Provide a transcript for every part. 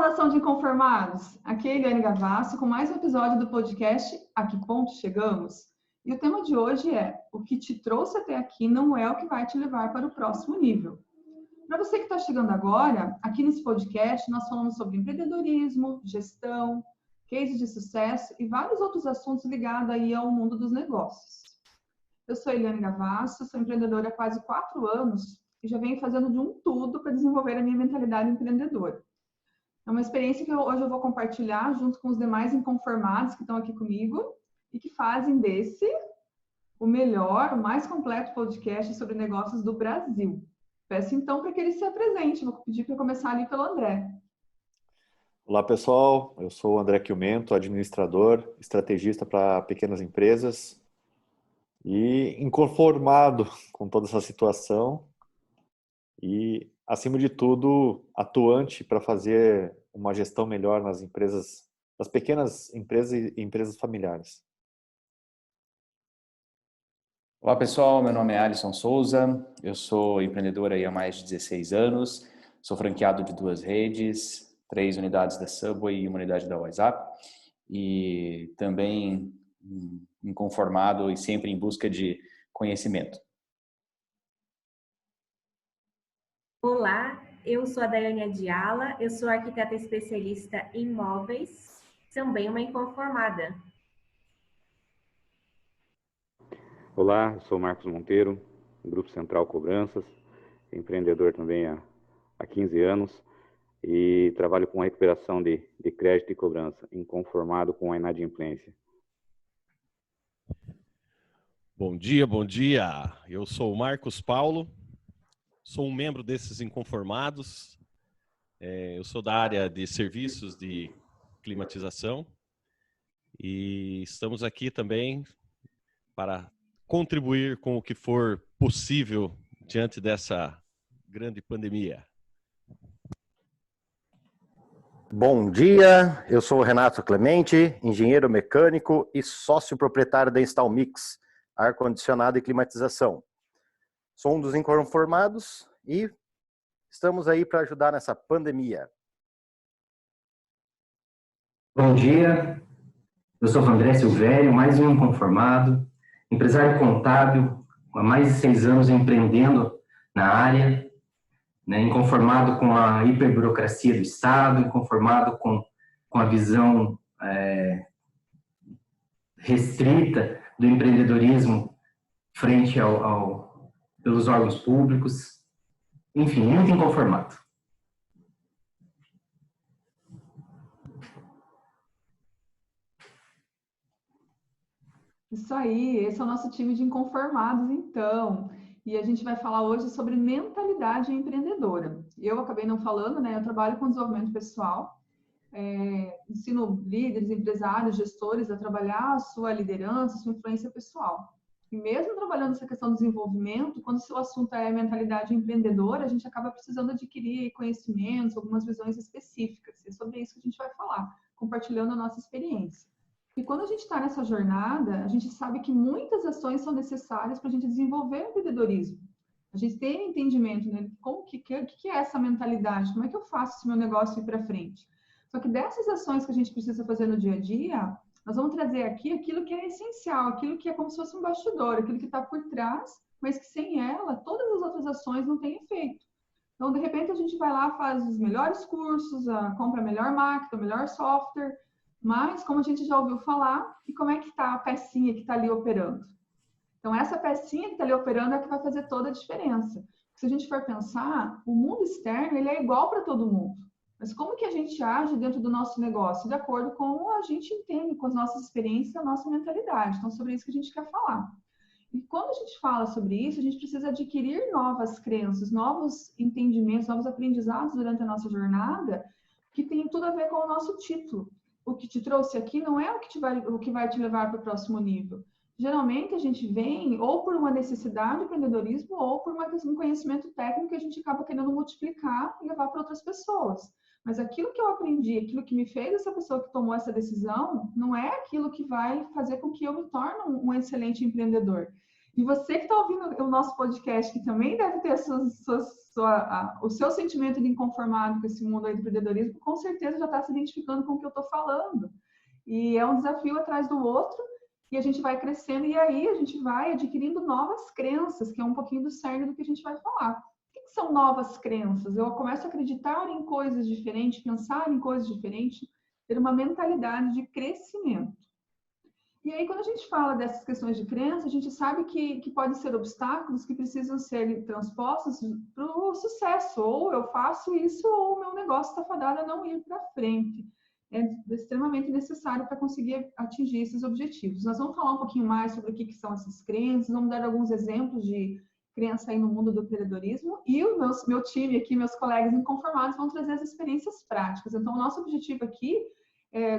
nação de inconformados! Aqui é Eliane Gavasso com mais um episódio do podcast A Que Ponto Chegamos? E o tema de hoje é: o que te trouxe até aqui não é o que vai te levar para o próximo nível. Para você que está chegando agora, aqui nesse podcast nós falamos sobre empreendedorismo, gestão, cases de sucesso e vários outros assuntos ligados aí ao mundo dos negócios. Eu sou Eliane Gavasso, sou empreendedora há quase 4 anos e já venho fazendo de um tudo para desenvolver a minha mentalidade empreendedora. É uma experiência que hoje eu vou compartilhar junto com os demais inconformados que estão aqui comigo e que fazem desse o melhor, o mais completo podcast sobre negócios do Brasil. Peço então para que ele se apresente. Vou pedir para começar ali pelo André. Olá pessoal, eu sou o André Chiumento, administrador, estrategista para pequenas empresas e inconformado com toda essa situação e, acima de tudo, atuante para fazer uma gestão melhor nas empresas, nas pequenas empresas e empresas familiares. Olá pessoal, meu nome é Alisson Souza, eu sou empreendedor aí há mais de 16 anos, sou franqueado de 2 redes, 3 unidades da Subway e 1 unidade da WhatsApp e também inconformado e sempre em busca de conhecimento. Olá, eu sou a Daiane Adiala, eu sou arquiteta especialista em móveis, também uma inconformada. Olá, eu sou Marcos Monteiro, do Grupo Central Cobranças, empreendedor também há 15 anos e trabalho com a recuperação de crédito e cobrança, inconformado com a inadimplência. Bom dia, bom dia! Eu sou o Marcos Paulo, sou um membro desses inconformados, eu sou da área de serviços de climatização e estamos aqui também para contribuir com o que for possível diante dessa grande pandemia. Bom dia, eu sou o Renato Clemente, engenheiro mecânico e sócio proprietário da Instalmix, ar-condicionado e climatização. Sou um dos inconformados e estamos aí para ajudar nessa pandemia. Bom dia, eu sou o André Silvério, mais um inconformado, empresário contábil, há mais de 6 anos empreendendo na área, inconformado com a hiperburocracia do Estado, inconformado com a visão restrita do empreendedorismo frente pelos órgãos públicos, enfim, muito inconformado. Isso aí, esse é o nosso time de inconformados, então. E a gente vai falar hoje sobre mentalidade empreendedora. Eu acabei não falando, né? Eu trabalho com desenvolvimento pessoal, ensino líderes, empresários, gestores a trabalhar a sua liderança, a sua influência pessoal. E mesmo trabalhando essa questão do desenvolvimento, quando o seu assunto é mentalidade empreendedora, a gente acaba precisando adquirir conhecimentos, algumas visões específicas. E é sobre isso que a gente vai falar, compartilhando a nossa experiência. E quando a gente está nessa jornada, a gente sabe que muitas ações são necessárias para a gente desenvolver o empreendedorismo. A gente tem entendimento, né? O que é essa mentalidade? Como é que eu faço esse meu negócio ir para frente? Só que dessas ações que a gente precisa fazer no dia a dia, nós vamos trazer aqui aquilo que é essencial, aquilo que é como se fosse um bastidor, aquilo que está por trás, mas que sem ela, todas as outras ações não têm efeito. Então, de repente, a gente vai lá, faz os melhores cursos, compra a melhor máquina, o melhor software, mas, como a gente já ouviu falar, e como é que está a pecinha que está ali operando? Então, essa pecinha que está ali operando é que vai fazer toda a diferença. Se a gente for pensar, o mundo externo ele é igual para todo mundo. Mas como que a gente age dentro do nosso negócio? De acordo com o que a gente entende, com as nossas experiências e a nossa mentalidade. Então, sobre isso que a gente quer falar. E quando a gente fala sobre isso, a gente precisa adquirir novas crenças, novos entendimentos, novos aprendizados durante a nossa jornada, que tem tudo a ver com o nosso título. O que te trouxe aqui não é o que vai te levar para o próximo nível. Geralmente a gente vem ou por uma necessidade de empreendedorismo ou por um conhecimento técnico que a gente acaba querendo multiplicar e levar para outras pessoas. Mas aquilo que eu aprendi, aquilo que me fez essa pessoa que tomou essa decisão, não é aquilo que vai fazer com que eu me torne um excelente empreendedor. E você que está ouvindo o nosso podcast, que também deve ter o seu sentimento de inconformado com esse mundo aí do empreendedorismo, com certeza já está se identificando com o que eu estou falando. E é um desafio atrás do outro, e a gente vai crescendo, e aí a gente vai adquirindo novas crenças, que é um pouquinho do cerne do que a gente vai falar. O que são novas crenças? Eu começo a acreditar em coisas diferentes, pensar em coisas diferentes, ter uma mentalidade de crescimento. E aí, quando a gente fala dessas questões de crença, a gente sabe que podem ser obstáculos que precisam ser transpostos para o sucesso. Ou eu faço isso, ou o meu negócio está fadado a não ir para frente. É extremamente necessário para conseguir atingir esses objetivos. Nós vamos falar um pouquinho mais sobre o que são essas crenças, vamos dar alguns exemplos de crença aí no mundo do empreendedorismo, e o meu time aqui, meus colegas inconformados, vão trazer as experiências práticas. Então, o nosso objetivo aqui,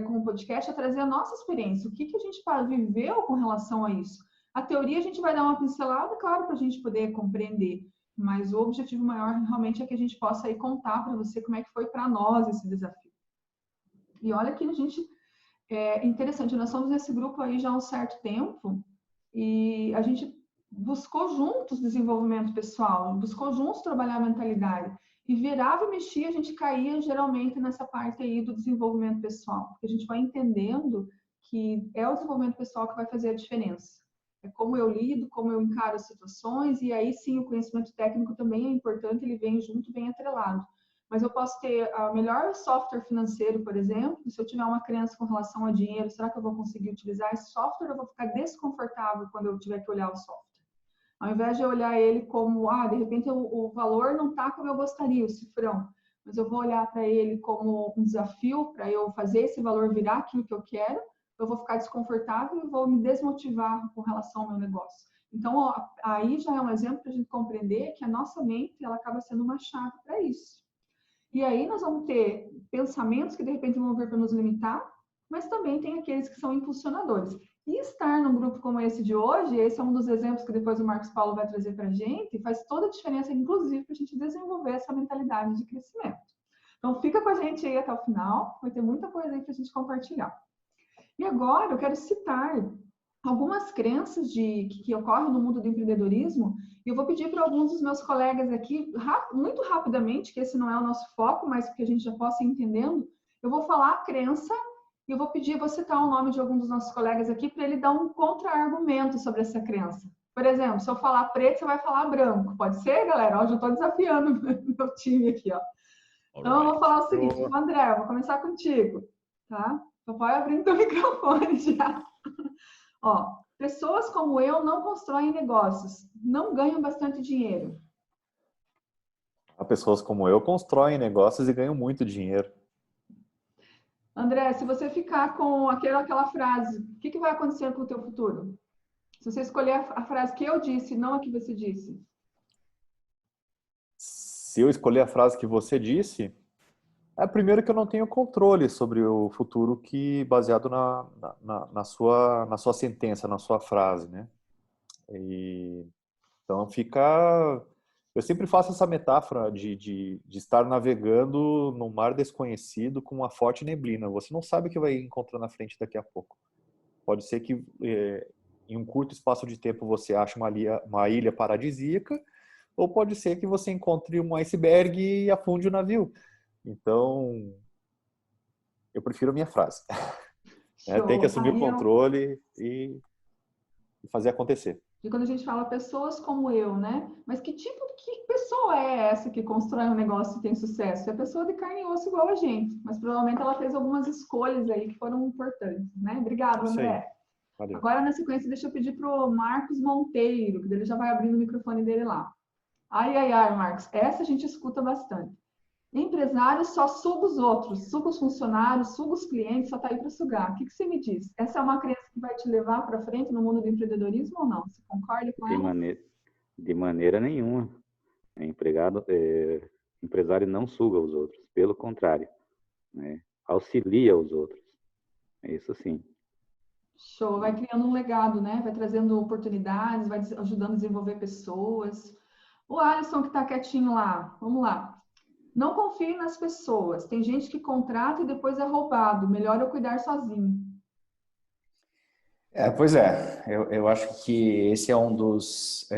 com o podcast, é trazer a nossa experiência, o que a gente viveu com relação a isso. A teoria a gente vai dar uma pincelada, claro, para a gente poder compreender, mas o objetivo maior realmente é que a gente possa aí contar para você como é que foi para nós esse desafio. E olha que a gente, é interessante, nós somos nesse grupo aí já há um certo tempo, e a gente buscou juntos desenvolvimento pessoal, buscou juntos trabalhar a mentalidade, e virava e mexia, a gente caía geralmente nessa parte aí do desenvolvimento pessoal, porque a gente vai entendendo que é o desenvolvimento pessoal que vai fazer a diferença. É como eu lido, como eu encaro as situações, e aí sim o conhecimento técnico também é importante, ele vem junto, vem atrelado. Mas eu posso ter o melhor software financeiro, por exemplo, se eu tiver uma crença com relação a dinheiro, será que eu vou conseguir utilizar esse software ou eu vou ficar desconfortável quando eu tiver que olhar o software? Ao invés de eu olhar ele como, de repente o valor não está como eu gostaria, o cifrão, mas eu vou olhar para ele como um desafio para eu fazer esse valor virar aquilo que eu quero, eu vou ficar desconfortável e vou me desmotivar com relação ao meu negócio. Então, aí já é um exemplo para a gente compreender que a nossa mente ela acaba sendo uma chave para isso. E aí nós vamos ter pensamentos que de repente vão vir para nos limitar, mas também tem aqueles que são impulsionadores. E estar num grupo como esse de hoje, esse é um dos exemplos que depois o Marcos Paulo vai trazer para a gente, faz toda a diferença, inclusive, para a gente desenvolver essa mentalidade de crescimento. Então, fica com a gente aí até o final, vai ter muita coisa aí para a gente compartilhar. E agora eu quero citar algumas crenças que ocorrem no mundo do empreendedorismo, e eu vou pedir para alguns dos meus colegas aqui, muito rapidamente, que esse não é o nosso foco, mas que a gente já possa ir entendendo, eu vou falar a crença e eu vou pedir, vou citar o nome de algum dos nossos colegas aqui para ele dar um contra-argumento sobre essa crença. Por exemplo, se eu falar preto, você vai falar branco. Pode ser, galera? Eu já estou desafiando meu time aqui, ó. Então, eu vou falar o seguinte, André, eu vou começar contigo, tá? Então, pode abrir o microfone já. Ó, pessoas como eu não constroem negócios, não ganham bastante dinheiro. Pessoas como eu constroem negócios e ganham muito dinheiro. André, se você ficar com aquela frase, o que vai acontecer com o teu futuro? Se você escolher a frase que eu disse, não a que você disse. Se eu escolher a frase que você disse, primeiro que eu não tenho controle sobre o futuro baseado na sua sentença, na sua frase, né? Então eu sempre faço essa metáfora de estar navegando num mar desconhecido com uma forte neblina. Você não sabe o que vai encontrar na frente daqui a pouco. Pode ser que em um curto espaço de tempo você ache uma ilha paradisíaca, ou pode ser que você encontre um iceberg e afunde o navio. Então, eu prefiro a minha frase. Tem que assumir o controle e fazer acontecer. E quando a gente fala pessoas como eu, né? Mas que pessoa é essa que constrói um negócio e tem sucesso? É a pessoa de carne e osso igual a gente. Mas provavelmente ela fez algumas escolhas aí que foram importantes, né? Obrigado, André. Valeu. Agora, na sequência, deixa eu pedir para o Marcos Monteiro, que ele já vai abrindo o microfone dele lá. Ai, Marcos, essa a gente escuta bastante. Empresário só suga os outros, suga os funcionários, suga os clientes, só está aí para sugar. O que você me diz? Essa é uma crença que vai te levar para frente no mundo do empreendedorismo ou não? Você concorda com ela? De maneira nenhuma. Empresário não suga os outros, pelo contrário, né? Auxilia os outros. É isso sim. Show, vai criando um legado, né? Vai trazendo oportunidades, vai ajudando a desenvolver pessoas. O Alisson que está quietinho lá, vamos lá. Não confie nas pessoas. Tem gente que contrata e depois é roubado. Melhor eu cuidar sozinho. Pois é, eu acho que esse é um dos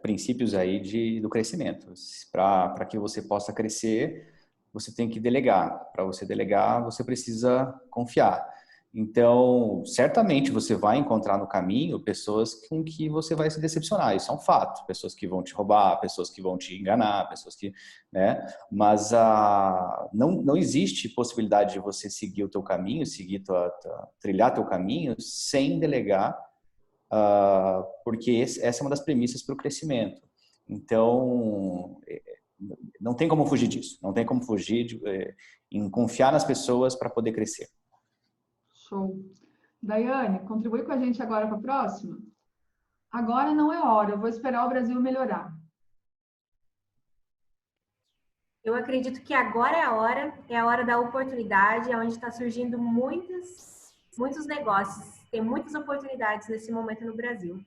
princípios aí do crescimento. Para que você possa crescer, você tem que delegar. Para você delegar, você precisa confiar. Então, certamente você vai encontrar no caminho pessoas com que você vai se decepcionar. Isso é um fato. Pessoas que vão te roubar, pessoas que vão te enganar, pessoas que, né? Mas não existe possibilidade de você seguir o teu caminho, trilhar teu caminho sem delegar, porque essa é uma das premissas para o crescimento. Então, não tem como fugir disso. Não tem como fugir em confiar nas pessoas para poder crescer. Show. Daiane, contribui com a gente agora para a próxima? Agora não é hora, eu vou esperar o Brasil melhorar. Eu acredito que agora é a hora da oportunidade, é onde está surgindo muitos negócios. Tem muitas oportunidades nesse momento no Brasil.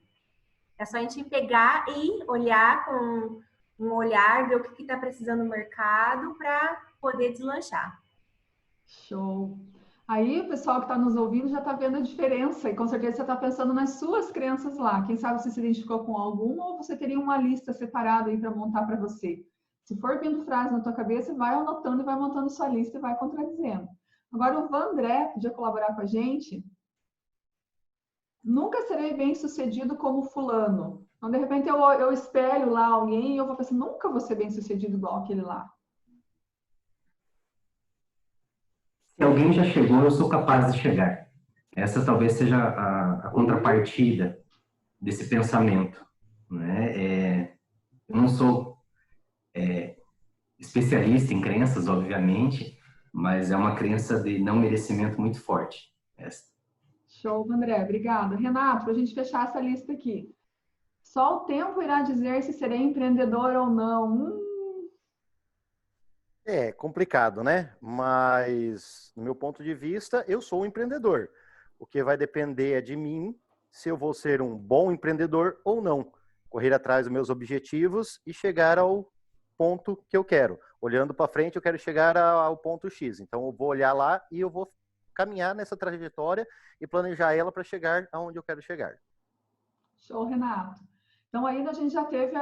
É só a gente pegar e olhar com um olhar, ver o que está precisando no mercado para poder deslanchar. Show. Aí o pessoal que está nos ouvindo já está vendo a diferença e com certeza você está pensando nas suas crenças lá. Quem sabe você se identificou com alguma ou você teria uma lista separada aí para montar para você. Se for vindo frase na tua cabeça, vai anotando e vai montando sua lista e vai contradizendo. Agora o Vandré podia colaborar com a gente. Nunca serei bem sucedido como fulano. Então, de repente, eu espelho lá alguém e eu vou pensar, nunca vou ser bem sucedido igual aquele lá. Se alguém já chegou, eu sou capaz de chegar. Essa talvez seja a contrapartida desse pensamento, né? Eu não sou especialista em crenças, obviamente, mas é uma crença de não merecimento muito forte. Essa. Show, André. Obrigada. Renato, para a gente fechar essa lista aqui. Só o tempo irá dizer se serei empreendedor ou não. É complicado, né? Mas, no meu ponto de vista, eu sou um empreendedor. O que vai depender é de mim se eu vou ser um bom empreendedor ou não. Correr atrás dos meus objetivos e chegar ao ponto que eu quero. Olhando para frente, eu quero chegar ao ponto X. Então, eu vou olhar lá e eu vou caminhar nessa trajetória e planejar ela para chegar aonde eu quero chegar. Show, Renato. Então, ainda a gente já teve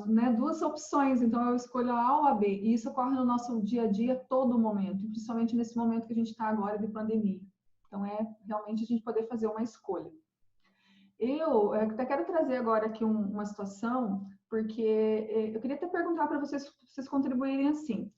né, duas opções. Então, eu escolho a A ou a B. E isso ocorre no nosso dia a dia, todo momento. Principalmente nesse momento que a gente está agora de pandemia. Então, realmente a gente poder fazer uma escolha. Eu até quero trazer agora aqui uma situação, porque eu queria até perguntar para vocês contribuírem assim.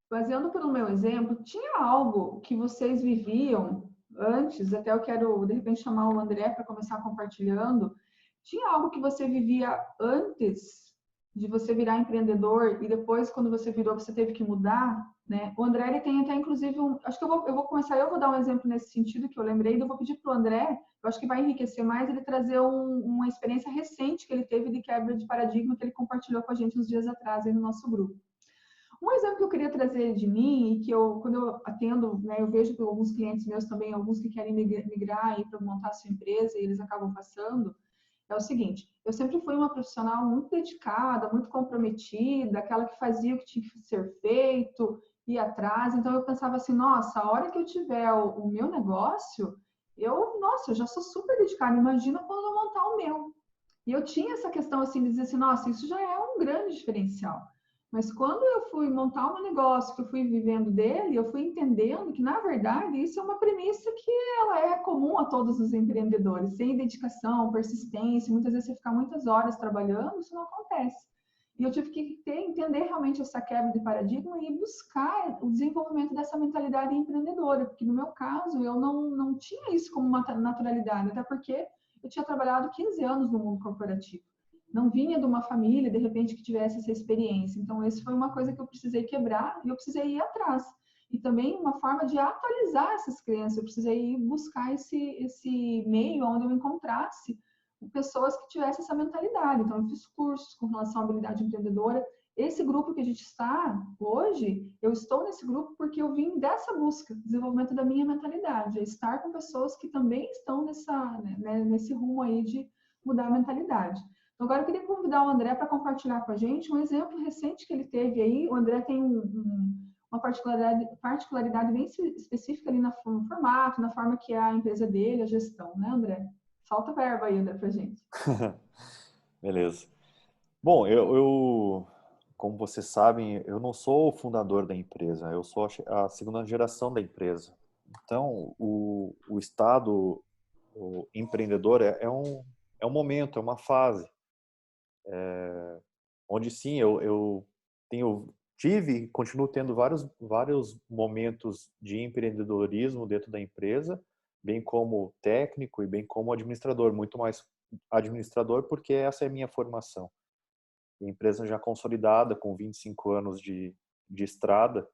Baseando pelo meu exemplo, tinha algo que vocês viviam antes, até eu quero, de repente, chamar o André para começar compartilhando, tinha algo que você vivia antes de você virar empreendedor e depois, quando você virou, você teve que mudar, né? O André, ele tem até, inclusive, acho que eu vou começar, eu vou dar um exemplo nesse sentido que eu lembrei, e eu vou pedir para o André, eu acho que vai enriquecer mais, ele trazer uma experiência recente que ele teve de quebra de paradigma que ele compartilhou com a gente uns dias atrás aí no nosso grupo. Um exemplo que eu queria trazer de mim, e que quando eu atendo, né, eu vejo que alguns clientes meus também, alguns que querem migrar para montar a sua empresa e eles acabam passando, é o seguinte, eu sempre fui uma profissional muito dedicada, muito comprometida, aquela que fazia o que tinha que ser feito, ia atrás, então eu pensava assim, nossa, a hora que eu tiver o meu negócio, eu já sou super dedicada, imagina quando eu montar o meu. E eu tinha essa questão assim, de dizer assim, nossa, isso já é um grande diferencial. Mas quando eu fui montar um negócio, que eu fui vivendo dele, eu fui entendendo que, na verdade, isso é uma premissa que ela é comum a todos os empreendedores. Sem dedicação, persistência, muitas vezes você ficar muitas horas trabalhando, isso não acontece. E eu tive que entender realmente essa quebra de paradigma e buscar o desenvolvimento dessa mentalidade empreendedora, porque no meu caso, eu não tinha isso como uma naturalidade, até porque eu tinha trabalhado 15 anos no mundo corporativo. Não vinha de uma família, de repente, que tivesse essa experiência. Então, isso foi uma coisa que eu precisei quebrar e eu precisei ir atrás. E também uma forma de atualizar essas crenças. Eu precisei ir buscar esse meio onde eu encontrasse pessoas que tivessem essa mentalidade. Então, eu fiz cursos com relação à habilidade empreendedora. Esse grupo que a gente está hoje, eu estou nesse grupo porque eu vim dessa busca, desenvolvimento da minha mentalidade. É estar com pessoas que também estão nesse rumo aí de mudar a mentalidade. Agora, eu queria convidar o André para compartilhar com a gente um exemplo recente que ele teve aí. O André tem uma particularidade bem específica ali no formato, na forma que é a empresa dele, a gestão, né, André? Solta a verba aí, André, pra gente. Beleza. Bom, como vocês sabem, eu não sou o fundador da empresa, eu sou a segunda geração da empresa. Então, o estado, o empreendedor é um momento, é uma fase, onde sim, eu tive e continuo tendo vários momentos de empreendedorismo dentro da empresa, bem como técnico e bem como administrador, muito mais administrador porque essa é a minha formação. A empresa já consolidada, com 25 anos de estrada,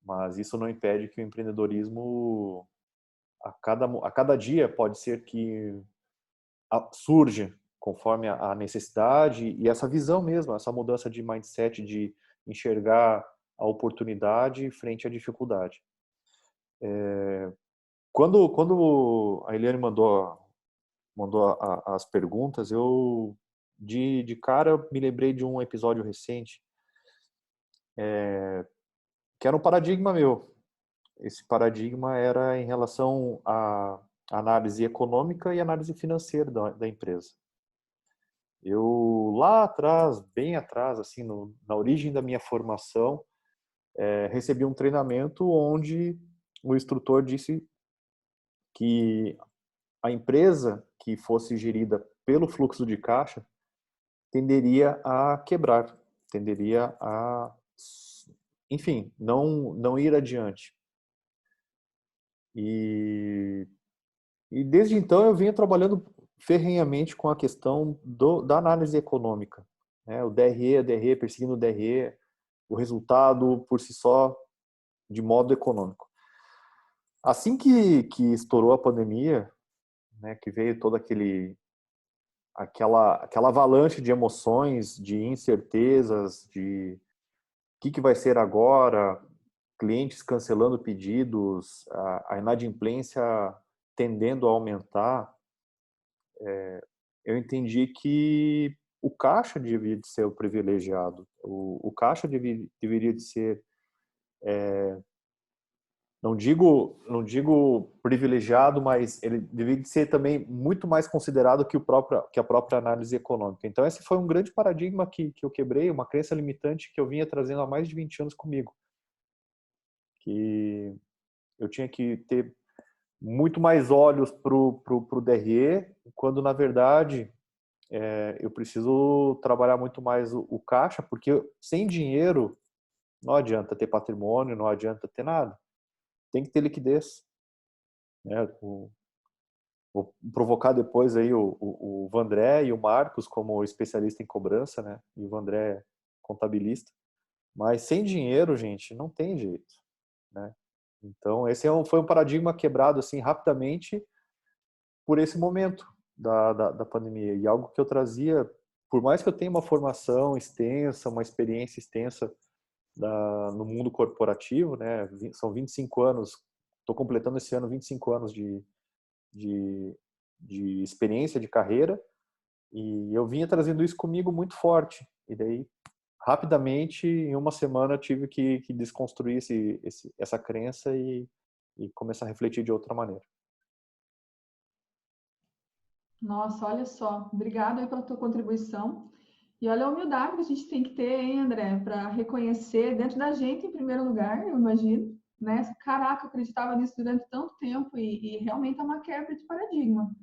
mas isso não impede que o empreendedorismo, a cada dia, pode ser que surja conforme a necessidade e essa visão mesmo, essa mudança de mindset de enxergar a oportunidade frente à dificuldade. Quando a Eliane mandou as perguntas, eu de cara me lembrei de um episódio recente, que era um paradigma meu. Esse paradigma era em relação à análise econômica e análise financeira da empresa. Eu lá atrás, bem atrás, assim, na origem da minha formação, recebi um treinamento onde o instrutor disse que a empresa que fosse gerida pelo fluxo de caixa tenderia a quebrar, tenderia a, enfim, não ir adiante. E desde então eu venho trabalhando ferrenhamente com a questão da análise econômica, né? O DRE, perseguindo o DRE, o resultado por si só, de modo econômico. Assim que estourou a pandemia, né, que veio toda aquela avalanche de emoções, de incertezas, de o que vai ser agora, clientes cancelando pedidos, a inadimplência tendendo a aumentar, eu entendi que o caixa deveria de ser o privilegiado. O caixa deveria de ser, não digo privilegiado, mas ele deveria de ser também muito mais considerado que a própria análise econômica. Então esse foi um grande paradigma que eu quebrei, uma crença limitante que eu vinha trazendo há mais de 20 anos comigo. Que eu tinha que ter muito mais olhos pro DRE, quando na verdade eu preciso trabalhar muito mais o caixa, porque sem dinheiro não adianta ter patrimônio, não adianta ter nada. Tem que ter liquidez, né? Vou provocar depois aí o Vandré e o Marcos como especialista em cobrança, né? E o Vandré é contabilista. Mas sem dinheiro, gente, não tem jeito, né? Então esse foi um paradigma quebrado assim rapidamente por esse momento da pandemia. E algo que eu trazia, por mais que eu tenha uma formação extensa, uma experiência extensa no mundo corporativo, né? São 25 anos, estou completando esse ano 25 anos de experiência de carreira, e eu vinha trazendo isso comigo muito forte. E daí, rapidamente, em uma semana, eu tive que desconstruir essa crença e começar a refletir de outra maneira. Nossa, olha só. Obrigada aí pela tua contribuição. E olha a humildade que a gente tem que ter, hein, André, para reconhecer dentro da gente, em primeiro lugar, eu imagino, né? Caraca, eu acreditava nisso durante tanto tempo e realmente é uma quebra de paradigma.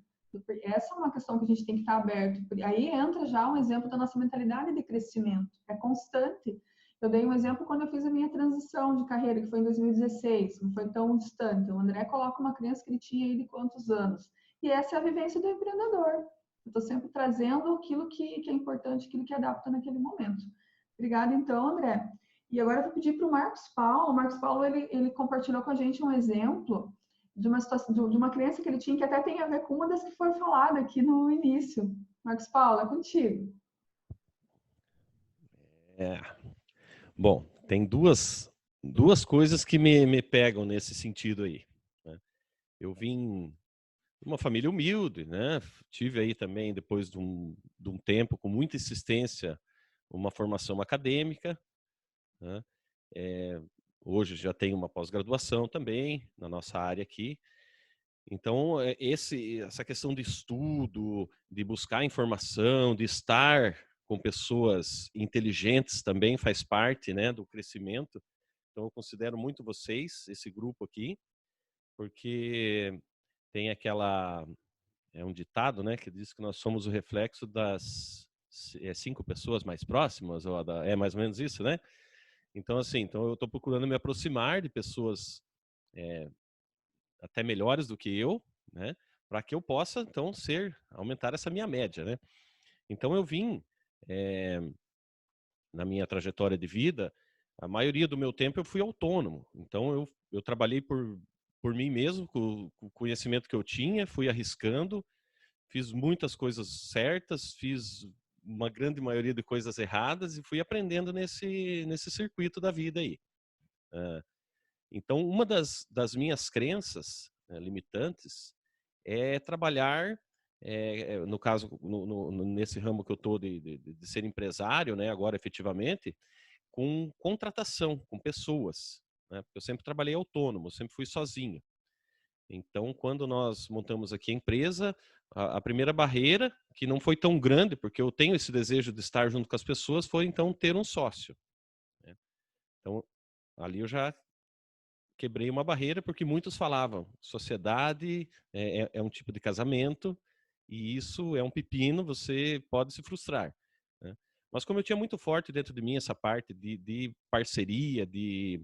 Essa é uma questão que a gente tem que estar aberto. Aí entra já um exemplo da nossa mentalidade de crescimento. É constante. Eu dei um exemplo quando eu fiz a minha transição de carreira, que foi em 2016, não foi tão distante. O André coloca uma criança que ele tinha aí de quantos anos. E essa é a vivência do empreendedor. Eu estou sempre trazendo aquilo que é importante, aquilo que adapta naquele momento. Obrigada, então, André. E agora eu vou pedir para o Marcos Paulo. O Marcos Paulo, ele compartilhou com a gente um exemplo de uma situação, de uma crença que ele tinha, que até tem a ver com uma das que foi falada aqui no início. Marcos Paulo, é contigo. Bom, tem duas coisas que me pegam nesse sentido aí, né? Eu vim de uma família humilde, né? Tive aí também, depois de um tempo, com muita insistência, uma formação acadêmica, né? Hoje já tenho uma pós-graduação também na nossa área aqui. Então, essa questão de estudo, de buscar informação, de estar com pessoas inteligentes também faz parte, né, do crescimento. Então, eu considero muito vocês, esse grupo aqui, porque tem um ditado, né, que diz que nós somos o reflexo das 5 pessoas mais próximas, ou é mais ou menos isso, né? Então, assim, eu estou procurando me aproximar de pessoas até melhores do que eu, né, para que eu possa, então, aumentar essa minha média, né? Então, eu vim, na minha trajetória de vida, a maioria do meu tempo eu fui autônomo. Então, eu trabalhei por mim mesmo, com o conhecimento que eu tinha, fui arriscando, fiz muitas coisas certas, fiz uma grande maioria de coisas erradas e fui aprendendo nesse circuito da vida aí. Então, uma das minhas crenças limitantes é trabalhar, no caso, nesse ramo que eu estou de ser empresário, né, agora efetivamente, com contratação, com pessoas. Né? Eu sempre trabalhei autônomo, sempre fui sozinho. Então, quando nós montamos aqui a empresa, a primeira barreira, que não foi tão grande, porque eu tenho esse desejo de estar junto com as pessoas, foi então ter um sócio. Né? Então, ali eu já quebrei uma barreira, porque muitos falavam, sociedade é um tipo de casamento, e isso é um pepino, você pode se frustrar. Né? Mas como eu tinha muito forte dentro de mim essa parte de parceria, de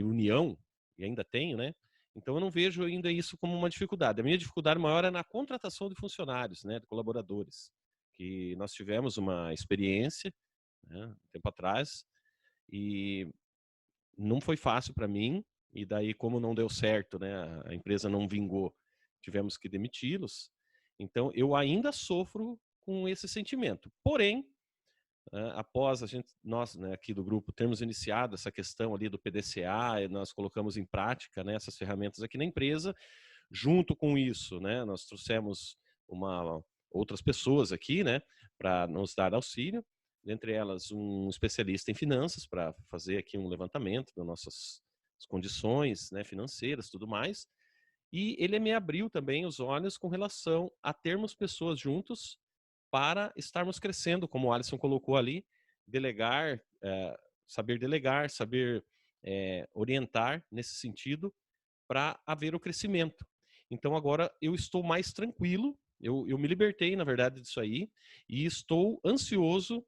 união, e ainda tenho, né? Então eu não vejo ainda isso como uma dificuldade. A minha dificuldade maior é na contratação de funcionários, né, de colaboradores, que nós tivemos uma experiência, né, um tempo atrás, e não foi fácil para mim, e daí como não deu certo, né, a empresa não vingou, tivemos que demiti-los. Então eu ainda sofro com esse sentimento. Porém, após nós, né, aqui do grupo, termos iniciado essa questão ali do PDCA, e nós colocamos em prática, né, essas ferramentas aqui na empresa. Junto com isso, né, nós trouxemos outras pessoas aqui, né, para nos dar auxílio, dentre elas um especialista em finanças, para fazer aqui um levantamento das nossas condições, né, financeiras, tudo mais. E ele me abriu também os olhos com relação a termos pessoas juntos para estarmos crescendo, como o Alisson colocou ali, saber orientar nesse sentido para haver o crescimento. Então agora eu estou mais tranquilo, eu me libertei, na verdade, disso aí, e estou ansioso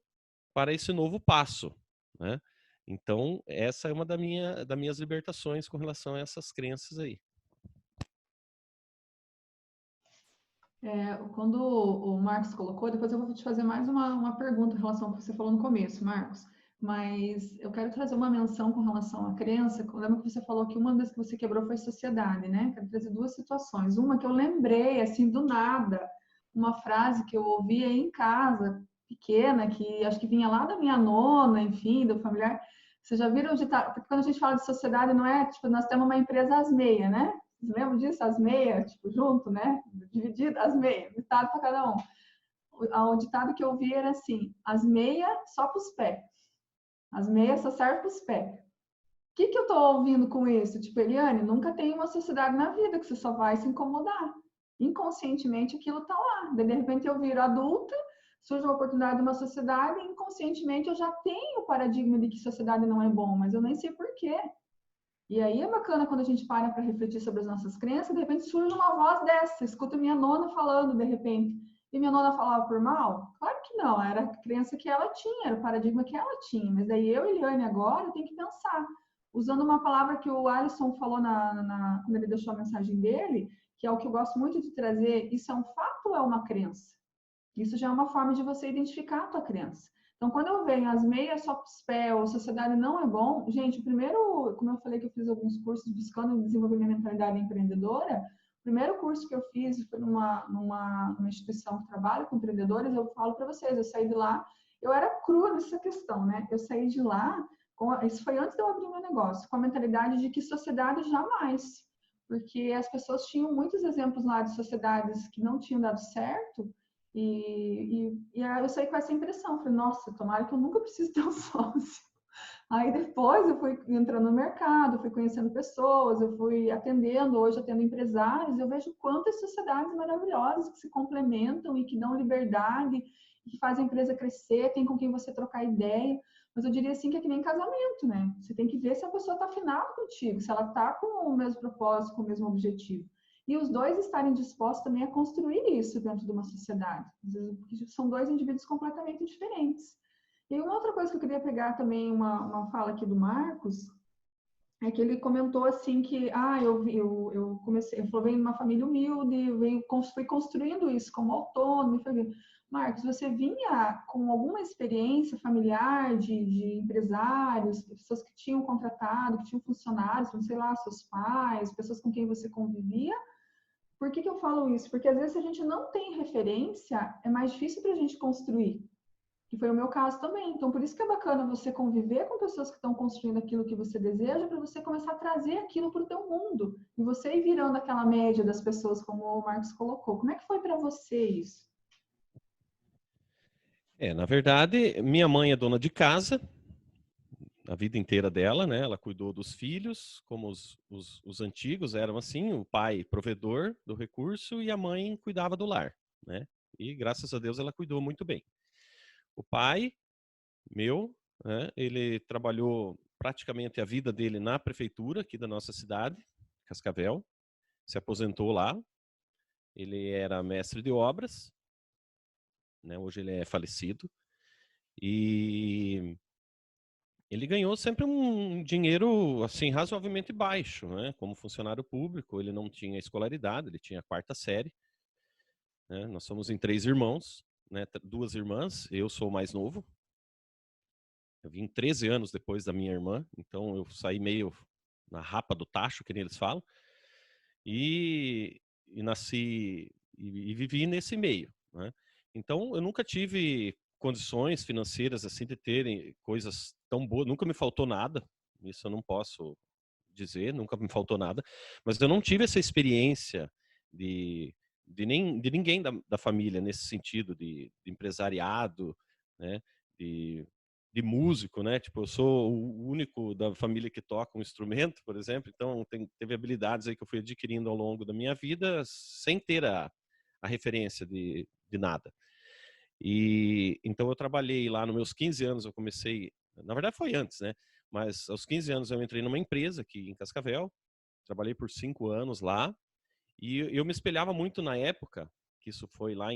para esse novo passo, né? Então essa é uma das minhas libertações com relação a essas crenças aí. Quando o Marcos colocou, depois eu vou te fazer mais uma pergunta em relação ao que você falou no começo, Marcos. Mas eu quero trazer uma menção com relação à crença. Lembra que você falou que uma das que você quebrou foi sociedade, né? Quero trazer 2 situações. Uma que eu lembrei, assim, do nada, uma frase que eu ouvia em casa, pequena, que acho que vinha lá da minha nona, enfim, do familiar. Vocês já viram o ditado? Porque quando a gente fala de sociedade, não é tipo, nós temos uma empresa às meias, né? Vocês lembram disso? As meias, tipo, junto, né? Dividido, as meias, ditado para cada um. O ditado que eu ouvi era assim: as meias só para os pés. As meias só servem para os pés. O que eu estou ouvindo com isso? Tipo, Eliane, nunca tem uma sociedade na vida que você só vai se incomodar. Inconscientemente aquilo está lá. De repente eu viro adulta, surge uma oportunidade de uma sociedade, e inconscientemente eu já tenho o paradigma de que sociedade não é bom, mas eu nem sei por quê. E aí é bacana quando a gente para refletir sobre as nossas crenças, de repente surge uma voz dessa, escuta minha nona falando de repente. E minha nona falava por mal? Claro que não, era a crença que ela tinha, era o paradigma que ela tinha. Mas daí eu, Eliane, agora, tenho que pensar. Usando uma palavra que o Alisson falou quando ele deixou a mensagem dele, que é o que eu gosto muito de trazer, isso é um fato ou é uma crença? Isso já é uma forma de você identificar a tua crença. Então, quando eu venho as meias só para os pés, ou sociedade não é bom, gente, o primeiro, como eu falei que eu fiz alguns cursos buscando desenvolver minha mentalidade empreendedora, o primeiro curso que eu fiz foi numa instituição que trabalha com empreendedores, eu falo para vocês, eu saí de lá, eu era crua nessa questão, né? Eu saí de lá, isso foi antes de eu abrir meu negócio, com a mentalidade de que sociedade jamais, porque as pessoas tinham muitos exemplos lá de sociedades que não tinham dado certo. E eu saí com essa impressão, falei, nossa, tomara que eu nunca precise ter um sócio, Aí depois eu fui entrando no mercado, fui conhecendo pessoas, eu fui atendendo, hoje atendo empresários, eu vejo quantas sociedades maravilhosas que se complementam e que dão liberdade, que fazem a empresa crescer, tem com quem você trocar ideia. Mas eu diria assim que é que nem casamento, né? Você tem que ver se a pessoa está afinada contigo, se ela está com o mesmo propósito, com o mesmo objetivo. E os dois estarem dispostos também a construir isso dentro de uma sociedade. Porque são dois indivíduos completamente diferentes. E uma outra coisa que eu queria pegar também, uma fala aqui do Marcos, é que ele comentou assim que, eu comecei, eu venho de uma família humilde, fui construindo isso como autônomo. Marcos, você vinha com alguma experiência familiar de empresários, pessoas que tinham contratado, que tinham funcionários, sei lá, seus pais, pessoas com quem você convivia? Por que eu falo isso? Porque às vezes se a gente não tem referência, é mais difícil para a gente construir. Que foi o meu caso também. Então, por isso que é bacana você conviver com pessoas que estão construindo aquilo que você deseja, para você começar a trazer aquilo para o teu mundo. E você ir virando aquela média das pessoas, como o Marcos colocou. Como é que foi para você isso? Na verdade, minha mãe é dona de casa, a vida inteira dela, né? Ela cuidou dos filhos, como os antigos eram assim, o pai provedor do recurso e a mãe cuidava do lar, né? E graças a Deus ela cuidou muito bem. O pai, meu, né, ele trabalhou praticamente a vida dele na prefeitura aqui da nossa cidade, Cascavel, se aposentou lá. Ele era mestre de obras, né, hoje ele é falecido, e ele ganhou sempre um dinheiro assim razoavelmente baixo, né, como funcionário público. Ele não tinha escolaridade, ele tinha a 4ª série, né, nós somos em 3 irmãos, né, 2 irmãs, eu sou o mais novo. Eu vim 13 anos depois da minha irmã, então eu saí meio na rapa do tacho, que nem eles falam, e nasci e vivi nesse meio, né? Então eu nunca tive condições financeiras assim de terem coisas tão boas, nunca me faltou nada, isso eu não posso dizer, nunca me faltou nada, mas eu não tive essa experiência de ninguém da família nesse sentido de empresariado, né? De músico, né? Tipo, eu sou o único da família que toca um instrumento, por exemplo, então teve habilidades aí que eu fui adquirindo ao longo da minha vida sem ter a referência de nada. E então eu trabalhei lá nos meus 15 anos, eu comecei, na verdade foi antes, né? Mas aos 15 anos eu entrei numa empresa aqui em Cascavel, trabalhei por 5 anos lá, e eu me espelhava muito na época, que isso foi lá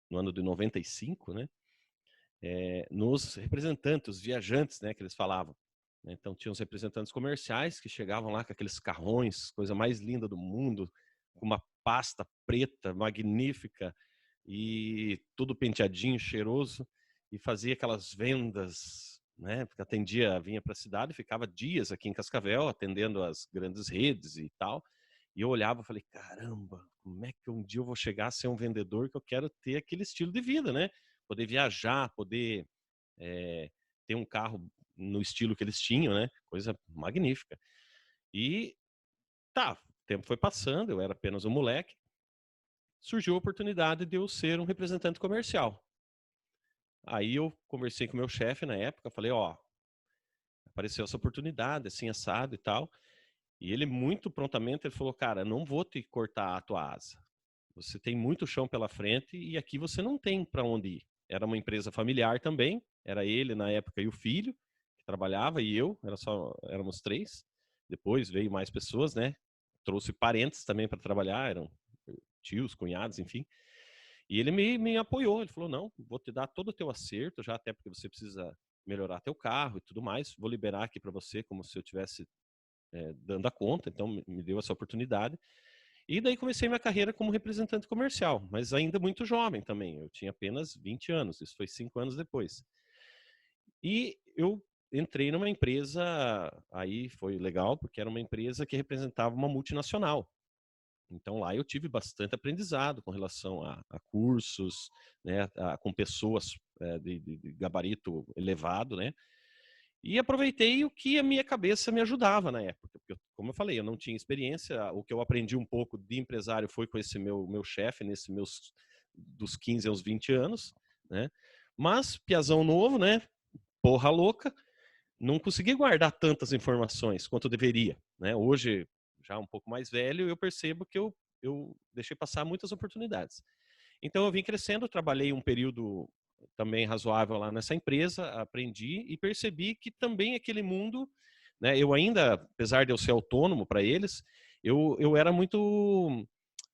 no ano de 95, né? Nos representantes, os viajantes, né, que eles falavam. Então, tinha os representantes comerciais que chegavam lá com aqueles carrões, coisa mais linda do mundo, com uma pasta preta magnífica e tudo penteadinho, cheiroso, e fazia aquelas vendas, né, porque vinha para a cidade, ficava dias aqui em Cascavel, atendendo as grandes redes e tal. E eu olhava e falei, caramba, como é que um dia eu vou chegar a ser um vendedor, que eu quero ter aquele estilo de vida, né? Poder viajar, poder ter um carro no estilo que eles tinham, né? Coisa magnífica. E o tempo foi passando, eu era apenas um moleque. Surgiu a oportunidade de eu ser um representante comercial. Aí eu conversei com o meu chefe na época, falei, apareceu essa oportunidade, assim, assado e tal. E ele muito prontamente ele falou, cara, não vou te cortar a tua asa. Você tem muito chão pela frente e aqui você não tem para onde ir. Era uma empresa familiar também, era ele na época e o filho que trabalhava e eu, éramos 3. Depois veio mais pessoas, né? Trouxe parentes também para trabalhar, eram tios, cunhados, enfim. E ele me apoiou, ele falou, não, vou te dar todo o teu acerto, já até porque você precisa melhorar teu carro e tudo mais, vou liberar aqui para você como se eu tivesse dando a conta, então me deu essa oportunidade. E daí comecei minha carreira como representante comercial, mas ainda muito jovem também. Eu tinha apenas 20 anos, isso foi 5 anos depois. E eu entrei numa empresa, aí foi legal, porque era uma empresa que representava uma multinacional. Então lá eu tive bastante aprendizado com relação a cursos, né, com pessoas de gabarito elevado, né? E aproveitei o que a minha cabeça me ajudava na época, porque, como eu falei, eu não tinha experiência, o que eu aprendi um pouco de empresário foi com esse meu chefe, dos 15 aos 20 anos, né? Mas, piazão novo, né? Porra louca, não conseguia guardar tantas informações quanto eu deveria, né? Hoje, já um pouco mais velho, eu percebo que eu deixei passar muitas oportunidades. Então, eu vim crescendo, trabalhei um período também razoável lá nessa empresa, aprendi e percebi que também aquele mundo, né? Eu ainda, apesar de eu ser autônomo para eles, eu era muito...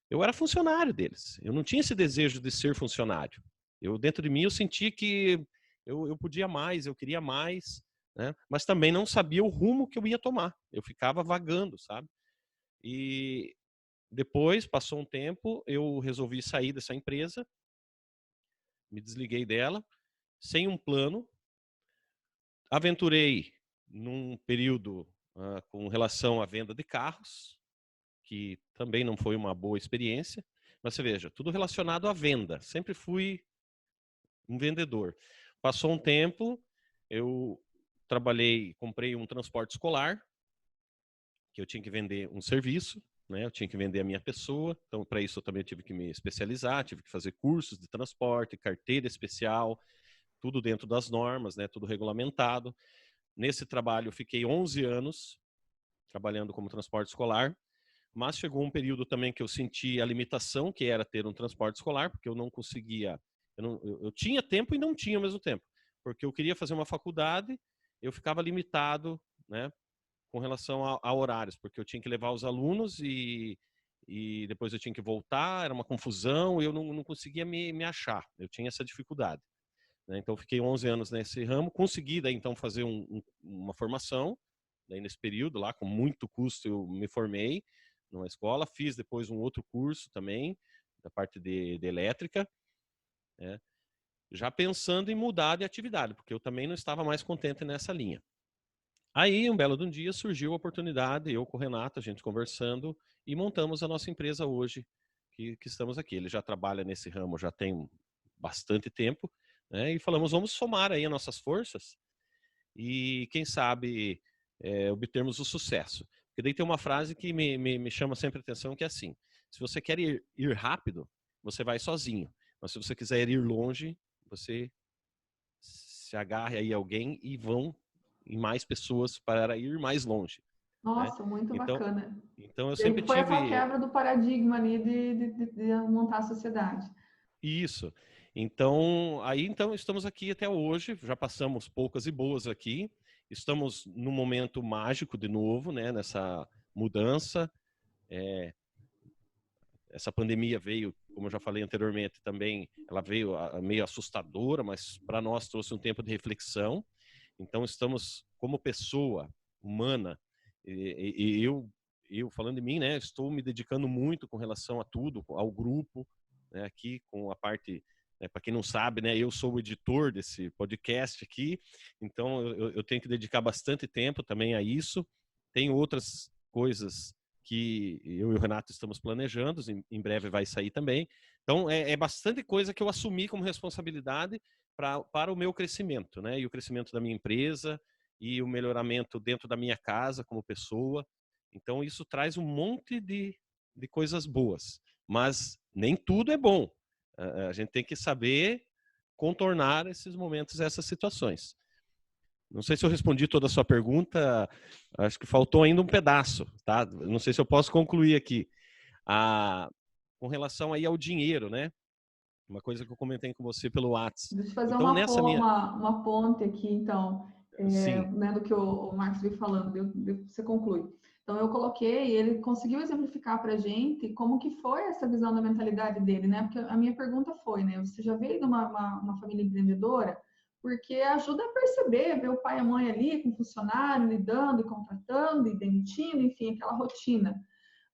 Eu era funcionário deles. Eu não tinha esse desejo de ser funcionário. Dentro de mim, eu senti que eu podia mais, eu queria mais, né? Mas também não sabia o rumo que eu ia tomar. Eu ficava vagando, sabe? E depois, passou um tempo, eu resolvi sair dessa empresa, me desliguei dela, sem um plano. Aventurei num período com relação à venda de carros, que também não foi uma boa experiência. Mas você veja, tudo relacionado à venda. Sempre fui um vendedor. Passou um tempo, eu comprei um transporte escolar, que eu tinha que vender um serviço, né? Eu tinha que vender a minha pessoa. Então, para isso, eu também tive que me especializar, tive que fazer cursos de transporte, carteira especial, tudo dentro das normas, né? Tudo regulamentado. Nesse trabalho, eu fiquei 11 anos trabalhando como transporte escolar. Mas chegou um período também que eu senti a limitação que era ter um transporte escolar, porque eu não conseguia, eu tinha tempo e não tinha ao mesmo tempo, porque eu queria fazer uma faculdade, eu ficava limitado, né, com relação a horários, porque eu tinha que levar os alunos e depois eu tinha que voltar, era uma confusão, eu não conseguia me achar, eu tinha essa dificuldade, né? Então, eu fiquei 11 anos nesse ramo, consegui daí então fazer uma formação, daí nesse período lá, com muito custo, eu me formei numa escola, fiz depois um outro curso também, da parte de elétrica, né? Já pensando em mudar de atividade, porque eu também não estava mais contente nessa linha. Aí, um belo de um dia, surgiu a oportunidade, eu com o Renato, a gente conversando, e montamos a nossa empresa hoje, que estamos aqui. Ele já trabalha nesse ramo já tem bastante tempo, né? E falamos, vamos somar aí as nossas forças e, quem sabe, obtermos o sucesso. Porque daí tem uma frase que me chama sempre a atenção, que é assim: se você quer ir rápido, você vai sozinho. Mas se você quiser ir longe, você se agarre aí a alguém e vão em mais pessoas para ir mais longe, né? Nossa, muito bacana. Então eu E aí sempre foi a tua tive quebra do paradigma ali de montar a sociedade. isso. Então, então estamos aqui até hoje, já passamos poucas e boas aqui. Estamos num momento mágico de novo, né, nessa mudança. Essa pandemia veio, como eu já falei anteriormente, também ela veio meio assustadora, mas para nós trouxe um tempo de reflexão. Então estamos como pessoa humana, e eu falando de mim, né, estou me dedicando muito com relação a tudo, ao grupo, né, aqui com a parte, né, para quem não sabe, né, eu sou o editor desse podcast aqui, então eu tenho que dedicar bastante tempo também a isso. Tem outras coisas que eu e o Renato estamos planejando, em breve vai sair também. Então é bastante coisa que eu assumi como responsabilidade para o meu crescimento, né? E o crescimento da minha empresa e o melhoramento dentro da minha casa como pessoa. Então isso traz um monte de coisas boas, mas nem tudo é bom. A gente tem que saber contornar esses momentos, essas situações. Não sei se eu respondi toda a sua pergunta, acho que faltou ainda um pedaço, tá? Não sei se eu posso concluir aqui. Com relação aí ao dinheiro, né? Uma coisa que eu comentei com você pelo WhatsApp. Deixa eu fazer Então, uma ponte aqui, então, Sim. né, do que o Marcos veio falando, você conclui. Então, eu coloquei, ele conseguiu exemplificar para a gente como que foi essa visão da mentalidade dele, né? Porque a minha pergunta foi, né? Você já veio de uma família empreendedora? Porque ajuda a perceber, ver o pai e a mãe ali com funcionário, lidando e contratando e demitindo, enfim, aquela rotina.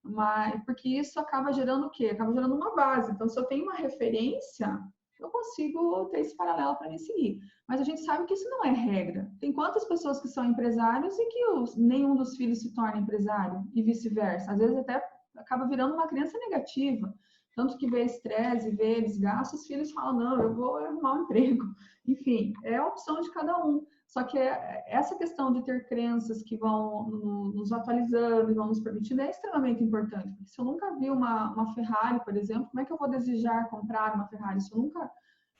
Mas, porque isso acaba gerando o quê? Acaba gerando uma base. Então, se eu tenho uma referência, eu consigo ter esse paralelo para me seguir. Mas a gente sabe que isso não é regra. Tem quantas pessoas que são empresários e que nenhum dos filhos se torna empresário e vice-versa. Às vezes até acaba virando uma criança negativa. Tanto que vê estresse, vê desgaste, os filhos falam, não, eu vou arrumar um emprego. Enfim, é a opção de cada um. Só que essa questão de ter crenças que vão nos atualizando e vão nos permitindo é extremamente importante. Porque se eu nunca vi uma Ferrari, por exemplo, como é que eu vou desejar comprar uma Ferrari? Se eu nunca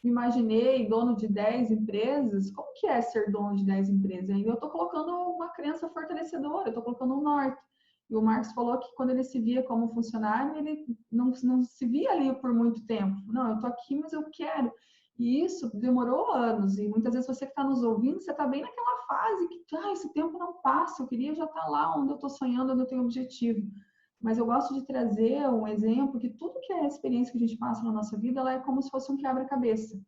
me imaginei dono de 10 empresas, como que é ser dono de 10 empresas? E eu estou colocando uma crença fortalecedora, eu estou colocando um norte. E o Marcos falou que quando ele se via como funcionário, ele não se via ali por muito tempo. Não, eu estou aqui, mas eu quero. E isso demorou anos. E muitas vezes você que está nos ouvindo, você está bem naquela fase que esse tempo não passa, eu queria já estar lá onde eu estou sonhando, onde eu tenho objetivo. Mas eu gosto de trazer um exemplo que tudo que é a experiência que a gente passa na nossa vida, ela é como se fosse um quebra-cabeça.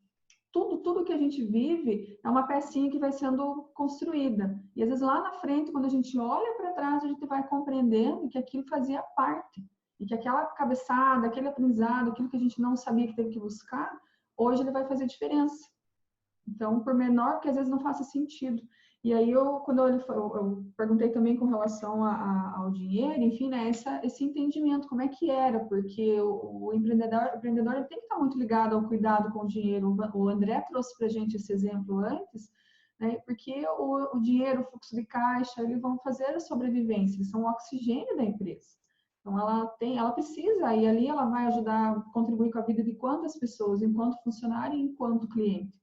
Tudo que a gente vive é uma pecinha que vai sendo construída. E às vezes lá na frente, quando a gente olha para trás, a gente vai compreendendo que aquilo fazia parte. E que aquela cabeçada, aquele aprendizado, aquilo que a gente não sabia que teve que buscar, hoje ele vai fazer diferença. Então, por menor que às vezes não faça sentido. E aí, quando eu perguntei também com relação ao dinheiro, enfim, né, esse entendimento, como é que era, porque o empreendedor ele tem que estar muito ligado ao cuidado com o dinheiro. O André trouxe para a gente esse exemplo antes, né, porque o dinheiro, o fluxo de caixa, eles vão fazer a sobrevivência, eles são o oxigênio da empresa. Então, ela precisa, e ali ela vai ajudar a contribuir com a vida de quantas pessoas, enquanto funcionário e enquanto cliente.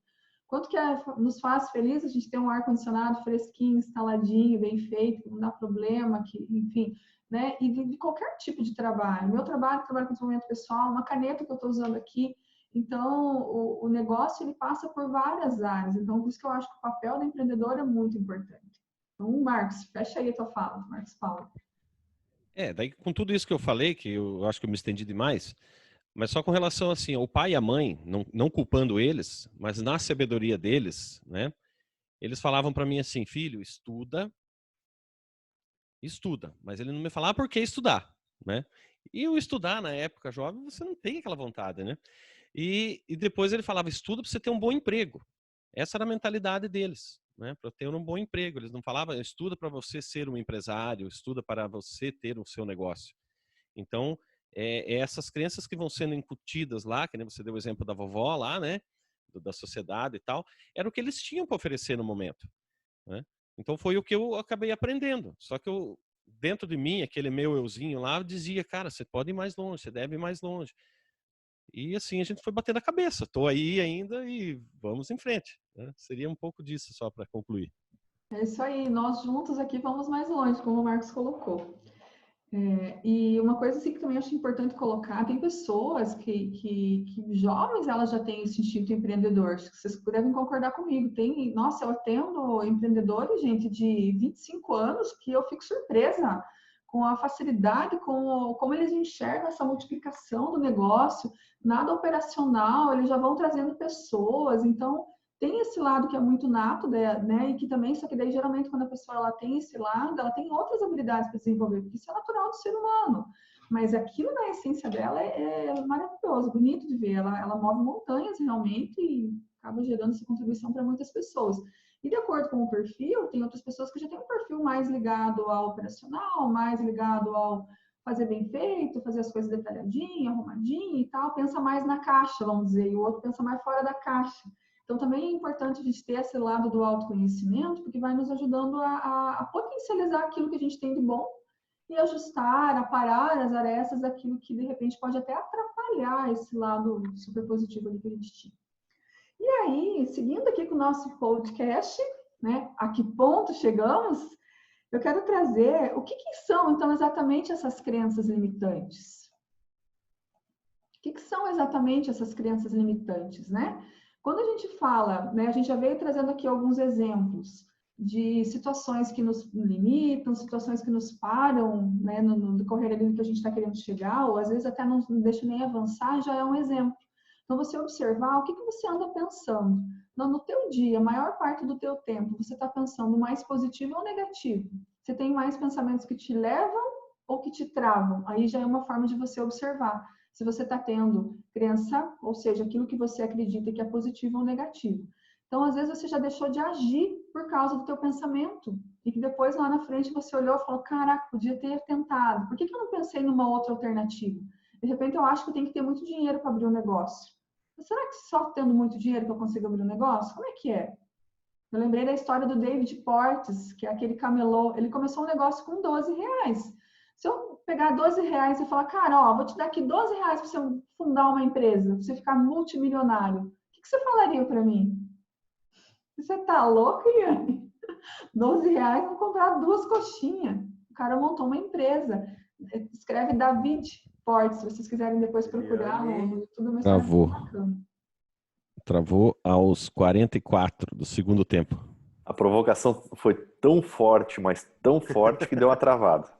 Quanto que nos faz feliz a gente ter um ar-condicionado fresquinho, instaladinho, bem feito, que não dá problema, enfim, né? E de qualquer tipo de trabalho. Meu trabalho com desenvolvimento pessoal, uma caneta que eu estou usando aqui. Então, o negócio, ele passa por várias áreas. Então, por isso que eu acho que o papel do empreendedor é muito importante. Então, Marcos, fecha aí a tua fala, Marcos Paulo. Daí com tudo isso que eu falei, que eu acho que eu me estendi demais, mas só com relação assim, ao pai e à mãe, não culpando eles, mas na sabedoria deles, né? Eles falavam para mim assim, filho, estuda, mas ele não me falava por que estudar, né? E o estudar na época jovem, você não tem aquela vontade, né? E depois ele falava, estuda para você ter um bom emprego. Essa era a mentalidade deles, né? Para ter um bom emprego. Eles não falavam, estuda para você ser um empresário, estuda para você ter o seu negócio. Então, essas crenças que vão sendo incutidas lá, que nem você deu o exemplo da vovó lá, né? Da sociedade e tal, era o que eles tinham para oferecer no momento, né? Então foi o que eu acabei aprendendo. Só que dentro de mim, aquele meu euzinho lá, dizia, cara, você pode ir mais longe, você deve ir mais longe. E assim a gente foi batendo a cabeça. Estou aí ainda e vamos em frente, né? Seria um pouco disso só para concluir. É isso aí, nós juntos aqui vamos mais longe, como o Marcos colocou. E uma coisa assim que também acho importante colocar, tem pessoas que jovens elas já têm esse instinto empreendedor, acho que vocês devem concordar comigo. Nossa, eu atendo empreendedores, gente, de 25 anos, que eu fico surpresa com a facilidade, como eles enxergam essa multiplicação do negócio, nada operacional, eles já vão trazendo pessoas, então tem esse lado que é muito nato, né? E que também, só que daí geralmente quando a pessoa ela tem esse lado, ela tem outras habilidades para desenvolver, porque isso é natural do ser humano. Mas aquilo na essência dela é maravilhoso, bonito de ver. Ela move montanhas realmente e acaba gerando essa contribuição para muitas pessoas. E de acordo com o perfil, tem outras pessoas que já têm um perfil mais ligado ao operacional, mais ligado ao fazer bem feito, fazer as coisas detalhadinho, arrumadinho e tal, pensa mais na caixa, vamos dizer, e o outro pensa mais fora da caixa. Então, também é importante a gente ter esse lado do autoconhecimento, porque vai nos ajudando a potencializar aquilo que a gente tem de bom e ajustar, aparar as arestas daquilo que, de repente, pode até atrapalhar esse lado super positivo ali que a gente tinha. E aí, seguindo aqui com o nosso podcast, né, a que ponto chegamos, eu quero trazer o que são, então, exatamente essas crenças limitantes. O que são exatamente essas crenças limitantes, né? Quando a gente fala, né, a gente já veio trazendo aqui alguns exemplos de situações que nos limitam, situações que nos param, né, no decorrer ali do que a gente está querendo chegar, ou às vezes até não deixa nem avançar, já é um exemplo. Então, você observar o que você anda pensando. No teu dia, a maior parte do teu tempo, você está pensando mais positivo ou negativo? Você tem mais pensamentos que te levam ou que te travam? Aí já é uma forma de você observar se você está tendo crença, ou seja, aquilo que você acredita que é positivo ou negativo. Então, às vezes, você já deixou de agir por causa do teu pensamento. E que depois, lá na frente, você olhou e falou, caraca, podia ter tentado. Por que eu não pensei numa outra alternativa? De repente, eu acho que eu tenho que ter muito dinheiro para abrir um negócio. Mas será que só tendo muito dinheiro que eu consigo abrir um negócio? Como é que é? Eu lembrei da história do David Portes, que é aquele camelô. Ele começou um negócio com R$12. Se eu pegar R$12 e falar, cara, ó, vou te dar aqui R$12 para você fundar uma empresa, para você ficar multimilionário, o que que você falaria para mim? Você tá louco, Iane? R$ 12 vão comprar 2 coxinhas. O cara montou uma empresa. Escreve David Portes, se vocês quiserem depois procurar no YouTube. Uma história Travou. muito bacana. Travou aos 44 do segundo tempo. A provocação foi tão forte, mas tão forte que deu uma travada.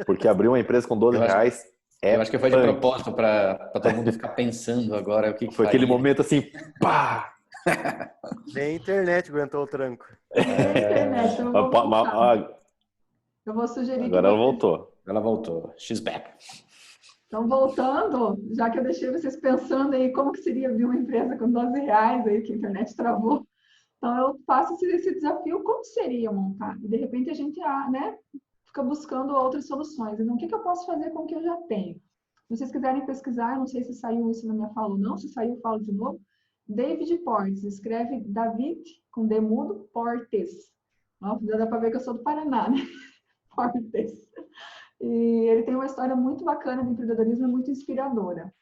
Porque abrir uma empresa com R$ 12 eu acho que foi de punk. propósito para todo mundo ficar pensando agora o que Foi aquele momento assim, pá! Nem a internet aguentou o tranco. Internet, eu vou voltar. Eu vou sugerir Agora ela voltou. Ela voltou. She's back. Então, voltando, já que eu deixei vocês pensando aí como que seria abrir uma empresa com R$ 12 aí, que a internet travou. Então, eu faço esse desafio, como seria montar? E, de repente, a gente né, fica buscando outras soluções. Então, o que eu posso fazer com o que eu já tenho? Se vocês quiserem pesquisar, eu não sei se saiu isso na minha fala ou não, se saiu, eu falo de novo. David Portes, escreve David, com D mudo, Portes. Já dá para ver que eu sou do Paraná, né? Portes. E ele tem uma história muito bacana de empreendedorismo, muito inspiradora.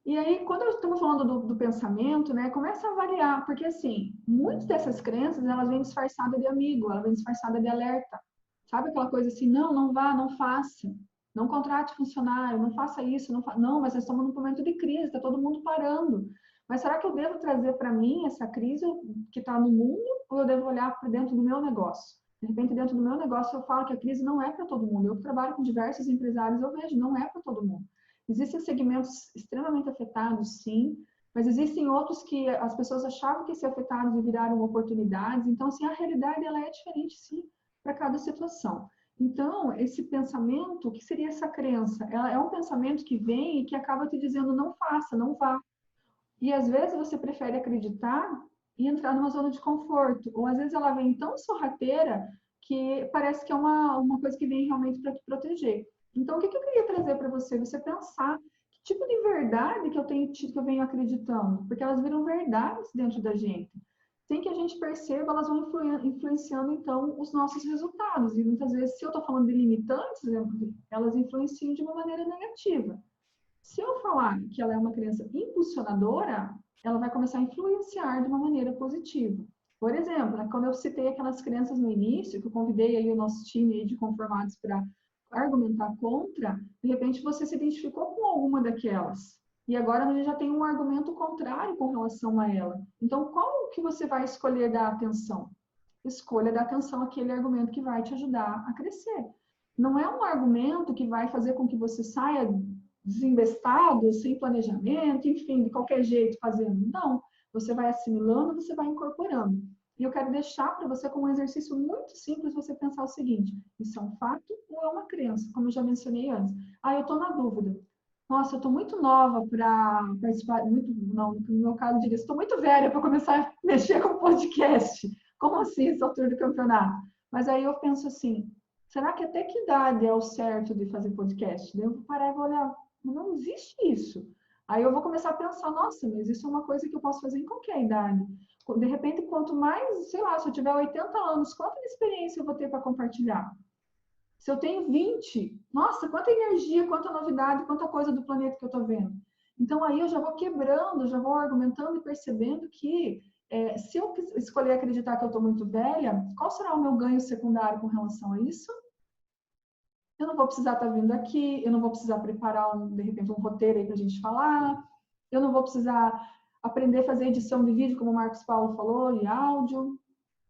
E aí, quando eu estou falando do pensamento, né, começa a avaliar, porque assim, muitas dessas crenças, elas vêm disfarçadas de amigo, elas vêm disfarçadas de alerta. Sabe aquela coisa assim, não vá, não faça, não contrate funcionário, não faça isso, não, mas nós estamos num momento de crise, está todo mundo parando. Mas será que eu devo trazer para mim essa crise que está no mundo, ou eu devo olhar para dentro do meu negócio? De repente, dentro do meu negócio, eu falo que a crise não é para todo mundo. Eu trabalho com diversos empresários, eu vejo, não é para todo mundo. Existem segmentos extremamente afetados, sim, mas existem outros que as pessoas achavam que iam ser afetados e viraram oportunidades. Então, assim, a realidade ela é diferente, sim, para cada situação. Então, esse pensamento, o que seria essa crença? Ela é um pensamento que vem e que acaba te dizendo não faça, não vá. E às vezes você prefere acreditar e entrar numa zona de conforto. Ou às vezes ela vem tão sorrateira que parece que é uma coisa que vem realmente para te proteger. Então, o que eu queria trazer para você? Você pensar que tipo de verdade que eu venho acreditando. Porque elas viram verdades dentro da gente. Sem que a gente perceba, elas vão influenciando, então, os nossos resultados. E muitas vezes, se eu estou falando de limitantes, elas influenciam de uma maneira negativa. Se eu falar que ela é uma crença impulsionadora, ela vai começar a influenciar de uma maneira positiva. Por exemplo, né, quando eu citei aquelas crenças no início, que eu convidei aí o nosso time aí de conformados para argumentar contra, de repente você se identificou com alguma daquelas. E agora a gente já tem um argumento contrário com relação a ela. Então, qual que você vai escolher dar atenção? Escolha dar atenção àquele argumento que vai te ajudar a crescer. Não é um argumento que vai fazer com que você saia desinvestado, sem planejamento, enfim, de qualquer jeito fazendo. Não, você vai assimilando, você vai incorporando. E eu quero deixar para você como um exercício muito simples você pensar o seguinte, isso é um fato ou é uma crença, como eu já mencionei antes. Eu estou na dúvida. Nossa, eu estou muito nova para participar, não, no meu caso eu diria, estou muito velha para começar a mexer com podcast. Como assim, essa altura do campeonato? Mas aí eu penso assim, será que até que idade é o certo de fazer podcast? Daí eu vou parar e vou olhar, não existe isso. Aí eu vou começar a pensar, nossa, mas isso é uma coisa que eu posso fazer em qualquer idade. De repente, quanto mais, sei lá, se eu tiver 80 anos, quanta experiência eu vou ter para compartilhar? Se eu tenho 20, nossa, quanta energia, quanta novidade, quanta coisa do planeta que eu estou vendo. Então, aí eu já vou quebrando, já vou argumentando e percebendo que se eu escolher acreditar que eu estou muito velha, qual será o meu ganho secundário com relação a isso? Eu não vou precisar estar vindo aqui, eu não vou precisar preparar, de repente, um roteiro aí para a gente falar, eu não vou precisar aprender a fazer edição de vídeo, como o Marcos Paulo falou, e áudio,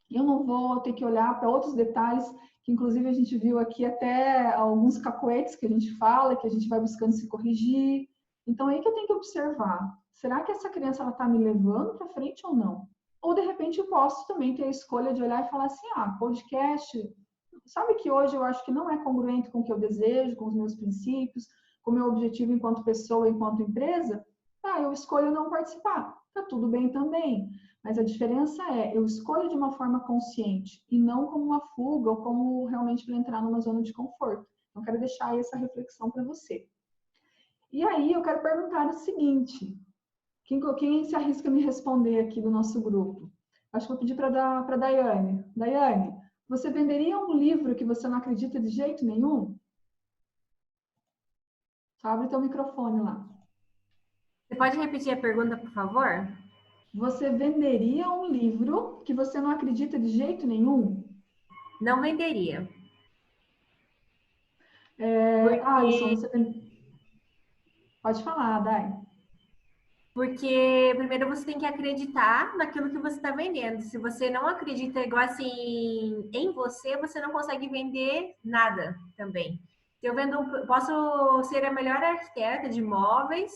eu não vou ter que olhar para outros detalhes, que inclusive a gente viu aqui até alguns cacoetes que a gente fala, que a gente vai buscando se corrigir. Então, é aí que eu tenho que observar, será que essa criança está me levando para frente ou não? Ou, de repente, eu posso também ter a escolha de olhar e falar assim, podcast... Sabe que hoje eu acho que não é congruente com o que eu desejo, com os meus princípios, com o meu objetivo enquanto pessoa, enquanto empresa? Eu escolho não participar. Tá tudo bem também. Mas a diferença é, eu escolho de uma forma consciente e não como uma fuga ou como realmente para entrar numa zona de conforto. Então, eu quero deixar aí essa reflexão para você. E aí, eu quero perguntar o seguinte, quem se arrisca a me responder aqui do nosso grupo? Acho que vou pedir para a Daiane. Daiane, você venderia um livro que você não acredita de jeito nenhum? Abre teu microfone lá. pode repetir a pergunta, por favor? Você venderia um livro que você não acredita de jeito nenhum? Não venderia. Alisson, você pode falar, Dai. Porque primeiro você tem que acreditar naquilo que você está vendendo. Se você não acredita igual assim em você, você não consegue vender nada também. Se eu vendo, posso ser a melhor arquiteta de imóveis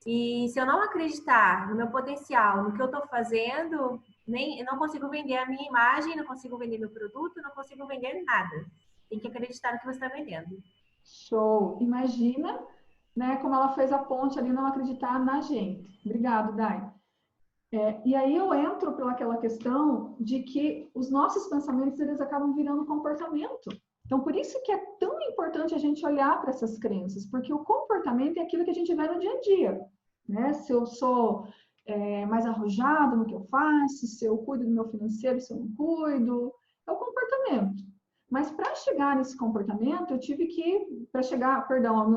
e se eu não acreditar no meu potencial, no que eu estou fazendo, eu não consigo vender a minha imagem, não consigo vender meu produto, não consigo vender nada. Tem que acreditar no que você está vendendo. Show! Imagina, né, como ela fez a ponte ali, não acreditar na gente. Obrigado, Dai. E aí eu entro pelaquela questão de que os nossos pensamentos, eles acabam virando comportamento. Então, por isso que é tão importante a gente olhar para essas crenças, porque o comportamento é aquilo que a gente vê no dia a dia, né? Se eu sou mais arrojado no que eu faço, se eu cuido do meu financeiro, se eu não cuido, é o comportamento. Mas para chegar nesse comportamento, eu tive que,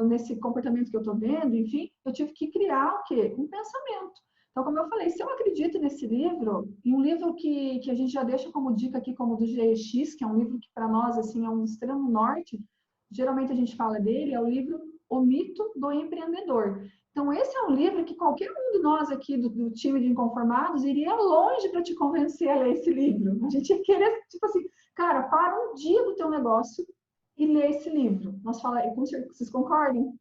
nesse comportamento que eu estou vendo, enfim, eu tive que criar o quê? Um pensamento. Então, como eu falei, se eu acredito nesse livro, e um livro que a gente já deixa como dica aqui, como do GEX, que é um livro que para nós, assim, é um extremo norte, geralmente a gente fala dele, é o livro O Mito do Empreendedor. Então, esse é um livro que qualquer um de nós aqui do time de Inconformados iria longe para te convencer a ler esse livro. A gente ia querer, tipo assim, cara, para um dia do teu negócio e lê esse livro. Vocês concordam?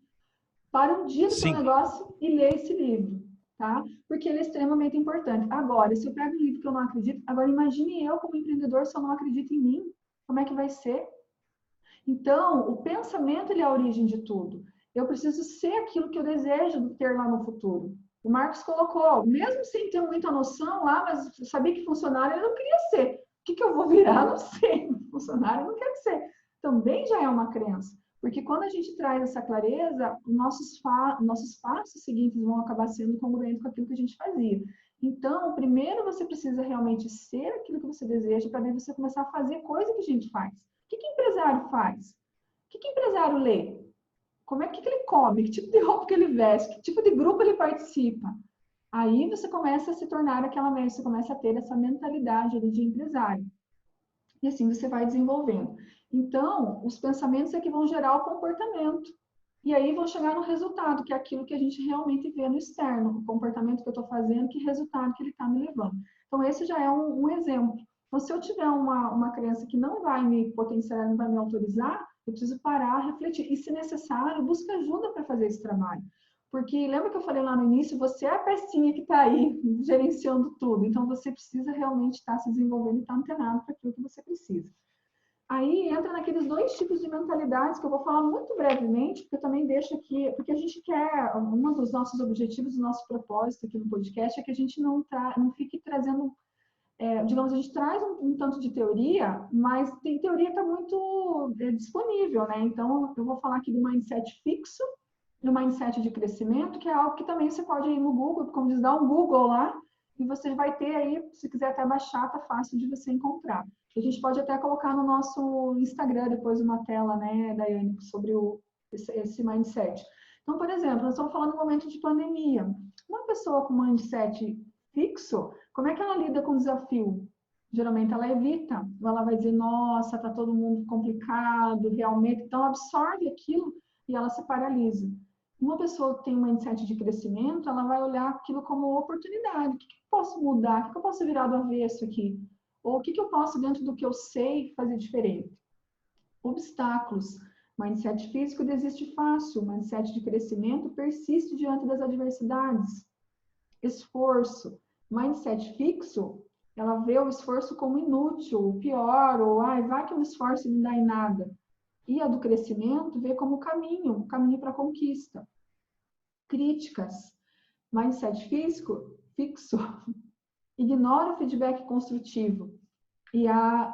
Para um dia do teu negócio e lê esse livro, tá? Porque ele é extremamente importante. Agora, se eu pego um livro que eu não acredito, agora imagine eu como empreendedor se eu não acredito em mim, como é que vai ser? Então, o pensamento, ele é a origem de tudo. Eu preciso ser aquilo que eu desejo ter lá no futuro. O Marcos colocou, mesmo sem ter muita noção lá, mas sabia que funcionário ele não queria ser. O que eu vou virar? Não sei. Funcionário eu não quero ser. Também já é uma crença. Porque quando a gente traz essa clareza, nossos passos seguintes vão acabar sendo congruentes com aquilo que a gente fazia. Então, primeiro você precisa realmente ser aquilo que você deseja, para daí você começar a fazer coisa que a gente faz. O que empresário faz? O que empresário lê? Como é que ele come? Que tipo de roupa que ele veste? Que tipo de grupo ele participa? Aí você começa a se tornar você começa a ter essa mentalidade ali de empresário. E assim você vai desenvolvendo. Então, os pensamentos é que vão gerar o comportamento. E aí vão chegar no resultado, que é aquilo que a gente realmente vê no externo. O comportamento que eu estou fazendo, que resultado que ele está me levando. Então, esse já é um exemplo. Então, se eu tiver uma crença que não vai me potencializar, não vai me autorizar, eu preciso parar, refletir. E, se necessário, busca ajuda para fazer esse trabalho. Porque, lembra que eu falei lá no início, você é a pecinha que está aí, gerenciando tudo. Então, você precisa realmente estar se desenvolvendo e estar antenado para aquilo que você precisa. Aí, entra naqueles dois tipos de mentalidades que eu vou falar muito brevemente, porque eu também deixo aqui, porque a gente quer, um dos nossos objetivos, do nosso propósito aqui no podcast é que a gente não fique trazendo... digamos, a gente traz um tanto de teoria, mas tem teoria que está muito disponível, né? Então, eu vou falar aqui do mindset fixo, do mindset de crescimento, que é algo que também você pode ir no Google, como diz, dar um Google lá, e você vai ter aí, se quiser até baixar, tá fácil de você encontrar. A gente pode até colocar no nosso Instagram depois uma tela, né, Daiane, sobre esse mindset. Então, por exemplo, nós estamos falando no momento de pandemia. Uma pessoa com mindset fixo, como é que ela lida com o desafio? Geralmente ela evita, ou ela vai dizer, nossa, tá todo mundo complicado, realmente, então absorve aquilo e ela se paralisa. Uma pessoa que tem um mindset de crescimento, ela vai olhar aquilo como oportunidade. O que eu posso mudar? O que eu posso virar do avesso aqui? Ou o que eu posso, dentro do que eu sei, fazer diferente? Obstáculos. Mindset físico desiste fácil. Mindset de crescimento persiste diante das adversidades. Esforço. Mindset fixo, ela vê o esforço como inútil, pior, ou vai que eu me esforço e não dá em nada. E a do crescimento vê como caminho para a conquista. Críticas. Mindset fixo ignora o feedback construtivo. E a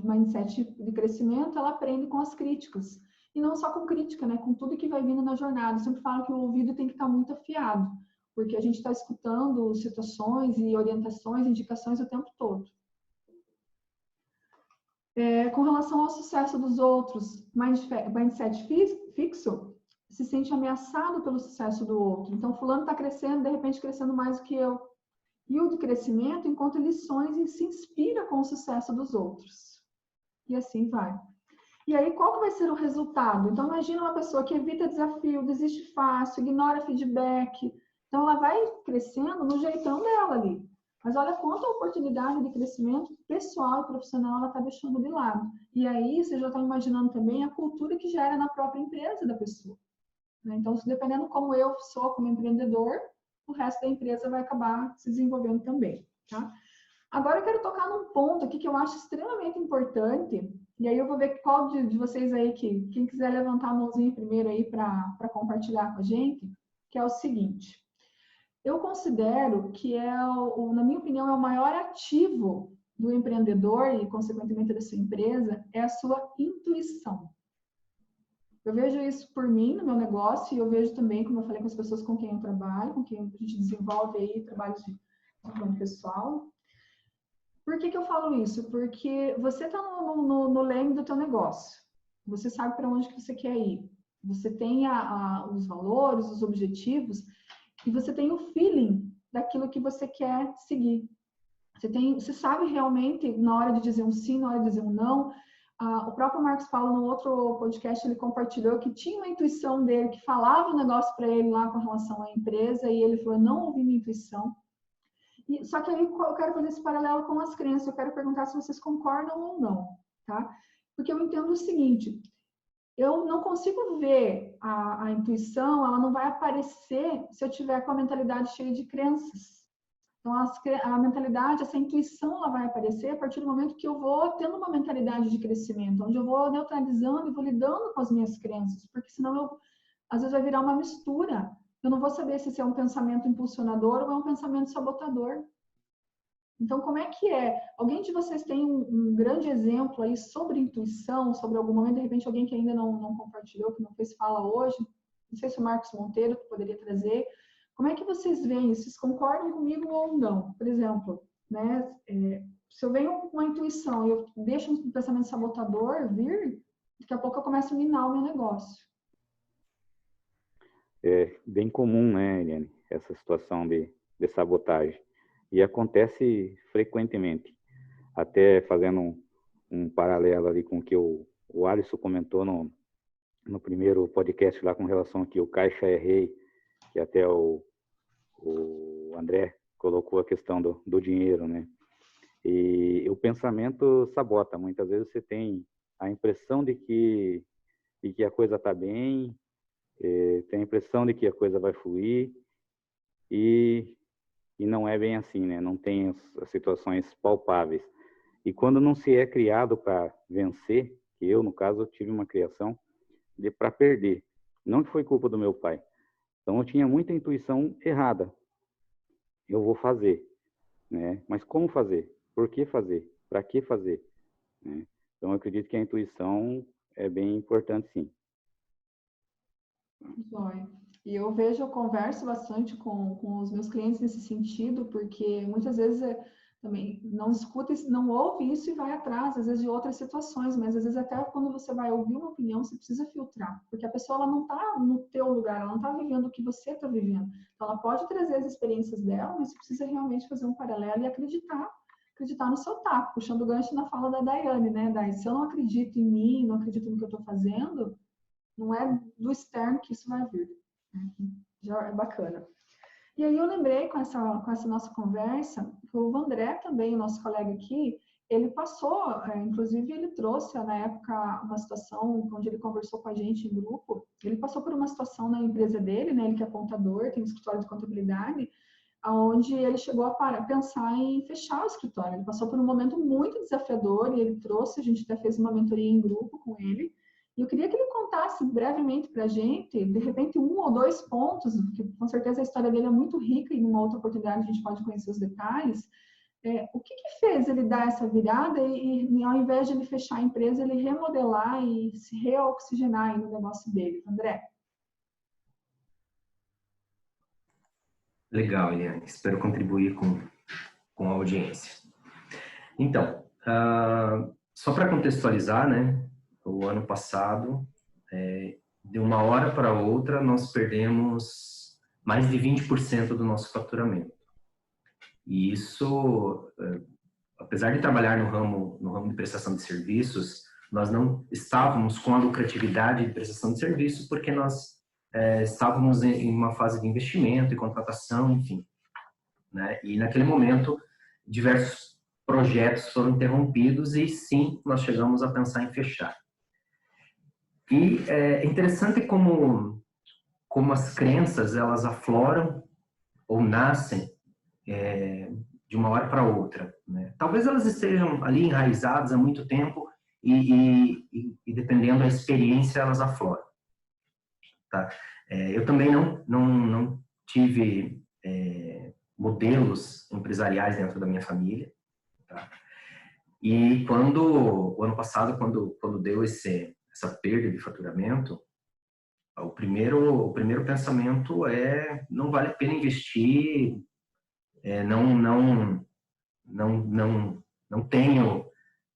mindset de crescimento, ela aprende com as críticas. E não só com crítica, né? Com tudo que vai vindo na jornada. Eu sempre falo que o ouvido tem que estar muito afiado, porque a gente está escutando situações e orientações, indicações o tempo todo. Com relação ao sucesso dos outros, mindset fixo, se sente ameaçado pelo sucesso do outro. Então, fulano está crescendo, de repente crescendo mais do que eu. E o de crescimento encontra lições e se inspira com o sucesso dos outros. E assim vai. E aí, qual que vai ser o resultado? Então, imagina uma pessoa que evita desafio, desiste fácil, ignora feedback. Então, ela vai crescendo no jeitão dela ali. Mas olha quanta oportunidade de crescimento pessoal e profissional ela está deixando de lado. E aí, você já está imaginando também a cultura que gera na própria empresa da pessoa. Então, dependendo como eu sou como empreendedor, o resto da empresa vai acabar se desenvolvendo também, tá? Agora eu quero tocar num ponto aqui que eu acho extremamente importante, e aí eu vou ver qual de vocês aí, quem quiser levantar a mãozinha primeiro aí para compartilhar com a gente, que é o seguinte. Eu considero que na minha opinião, é o maior ativo do empreendedor e, consequentemente, da sua empresa, é a sua intuição. Eu vejo isso por mim, no meu negócio, e eu vejo também, como eu falei, com as pessoas com quem eu trabalho, com quem a gente desenvolve aí trabalhos de desenvolvimento pessoal. Por que eu falo isso? Porque você está no leme do teu negócio. Você sabe para onde que você quer ir. Você tem os valores, os objetivos, e você tem o feeling daquilo que você quer seguir. Você sabe realmente, na hora de dizer um sim, na hora de dizer um não. O próprio Marcos Paulo, no outro podcast, ele compartilhou que tinha uma intuição dele, que falava um negócio para ele lá com relação à empresa, e ele falou, não ouvi minha intuição. Só que aí eu quero fazer esse paralelo com as crenças, eu quero perguntar se vocês concordam ou não, tá? Porque eu entendo o seguinte, eu não consigo ver a intuição, ela não vai aparecer se eu tiver com a mentalidade cheia de crenças. Então, a mentalidade, essa intuição, ela vai aparecer a partir do momento que eu vou tendo uma mentalidade de crescimento, onde eu vou neutralizando e vou lidando com as minhas crenças, porque senão às vezes vai virar uma mistura. Eu não vou saber se é um pensamento impulsionador ou é um pensamento sabotador. Então, como é que é? Alguém de vocês tem um grande exemplo aí sobre intuição, sobre algum momento, de repente alguém que ainda não compartilhou, que não fez fala hoje? Não sei se o Marcos Monteiro poderia trazer. Como é que vocês veem? Vocês concordam comigo ou não? Por exemplo, né, se eu venho com uma intuição e eu deixo um pensamento sabotador vir, daqui a pouco eu começo a minar o meu negócio. É bem comum, né, Eliane, essa situação de sabotagem. E acontece frequentemente. Até fazendo um paralelo ali com o que o Alisson comentou no primeiro podcast lá com relação aqui, o caixa é rei, que até o André colocou a questão do dinheiro, né? E o pensamento sabota. Muitas vezes você tem a impressão de que a coisa está bem, tem a impressão de que a coisa vai fluir e não é bem assim, né? Não tem as situações palpáveis. E quando não se é criado para vencer, que eu, no caso, tive uma criação para perder. Não que foi culpa do meu pai. Então, eu tinha muita intuição errada. Eu vou fazer, né? Mas como fazer? Por que fazer? Para que fazer? Né? Então, eu acredito que a intuição é bem importante, sim. Joia. E eu converso bastante com os meus clientes nesse sentido, porque muitas vezes também não escuta, não ouve isso e vai atrás, às vezes de outras situações, mas às vezes até quando você vai ouvir uma opinião, você precisa filtrar, porque a pessoa ela não está no teu lugar, ela não está vivendo o que você está vivendo. Então ela pode trazer as experiências dela, mas você precisa realmente fazer um paralelo e acreditar no seu taco, puxando o gancho na fala da Daiane, né, Dai? Se eu não acredito em mim, não acredito no que eu estou fazendo, não é do externo que isso vai vir. Já é bacana. E aí eu lembrei com essa nossa conversa, que o André também, o nosso colega aqui, ele passou, inclusive ele trouxe na época uma situação onde ele conversou com a gente em grupo, ele passou por uma situação na empresa dele, né, ele que é contador, tem um escritório de contabilidade, onde ele chegou a pensar em fechar o escritório. Ele passou por um momento muito desafiador e ele trouxe, a gente até fez uma mentoria em grupo com ele. E eu queria que ele contasse brevemente para a gente, de repente, 1 ou 2 pontos, porque com certeza a história dele é muito rica e numa outra oportunidade a gente pode conhecer os detalhes. O que fez ele dar essa virada e ao invés de ele fechar a empresa, ele remodelar e se reoxigenar aí no negócio dele? André? Legal, Eliane. Espero contribuir com a audiência. Então, só para contextualizar, né? O ano passado, de uma hora para outra, nós perdemos mais de 20% do nosso faturamento. E isso, apesar de trabalhar no ramo de prestação de serviços, nós não estávamos com a lucratividade de prestação de serviços porque nós estávamos em uma fase de investimento e contratação, enfim, né? E naquele momento, diversos projetos foram interrompidos e sim, nós chegamos a pensar em fechar. E é interessante como as crenças, elas afloram ou nascem de uma hora para outra, né? Talvez elas estejam ali enraizadas há muito tempo e dependendo da experiência, elas afloram. Tá? Eu também não tive modelos empresariais dentro da minha família. Tá? E o ano passado, quando deu essa perda de faturamento, o primeiro pensamento não vale a pena investir, não tenho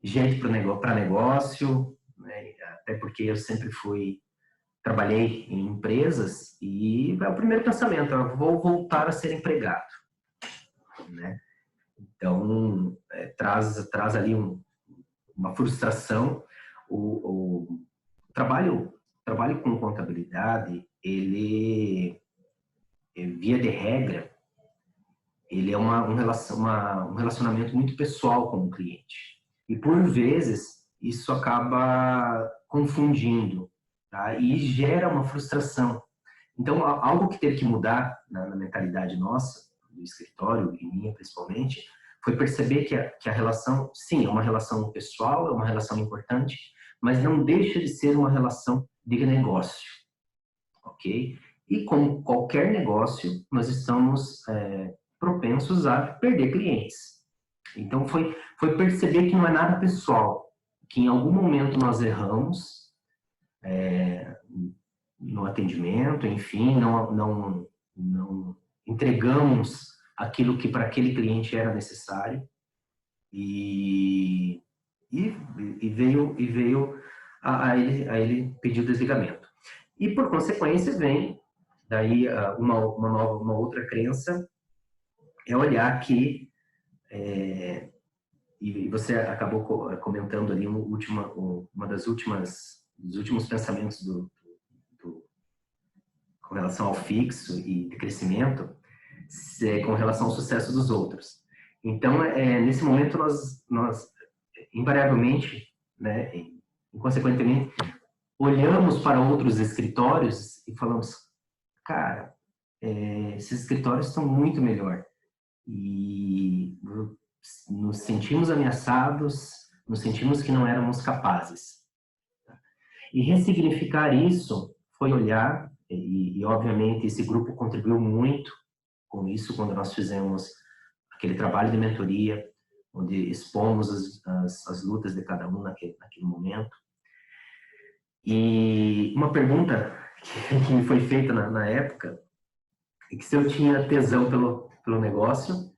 jeito para negócio, né? Até porque eu sempre trabalhei em empresas e o primeiro pensamento é vou voltar a ser empregado, né? Então traz ali uma frustração. O trabalho com contabilidade, ele via de regra, ele é um relacionamento muito pessoal com o cliente. E, por vezes, isso acaba confundindo, tá? E gera uma frustração. Então, algo que teve que mudar na mentalidade nossa, do escritório, e minha principalmente, foi perceber que a relação, sim, é uma relação pessoal, é uma relação importante, mas não deixa de ser uma relação de negócio, ok? E como qualquer negócio, nós estamos propensos a perder clientes. Então, foi perceber que não é nada pessoal, que em algum momento nós erramos no atendimento, enfim, não entregamos aquilo que para aquele cliente era necessário e veio a ele pedir o desligamento. E, por consequência, vem daí uma outra crença, é olhar que e você acabou comentando ali dos últimos pensamentos com relação ao fixo e de crescimento, com relação ao sucesso dos outros. Então, nesse momento, nós invariavelmente, né, consequentemente, olhamos para outros escritórios e falamos, cara, esses escritórios estão muito melhor. E nos sentimos ameaçados, nos sentimos que não éramos capazes. E ressignificar isso foi olhar, e obviamente esse grupo contribuiu muito com isso quando nós fizemos aquele trabalho de mentoria, onde expomos as lutas de cada um naquele momento. E uma pergunta que me foi feita na época é que se eu tinha tesão pelo negócio,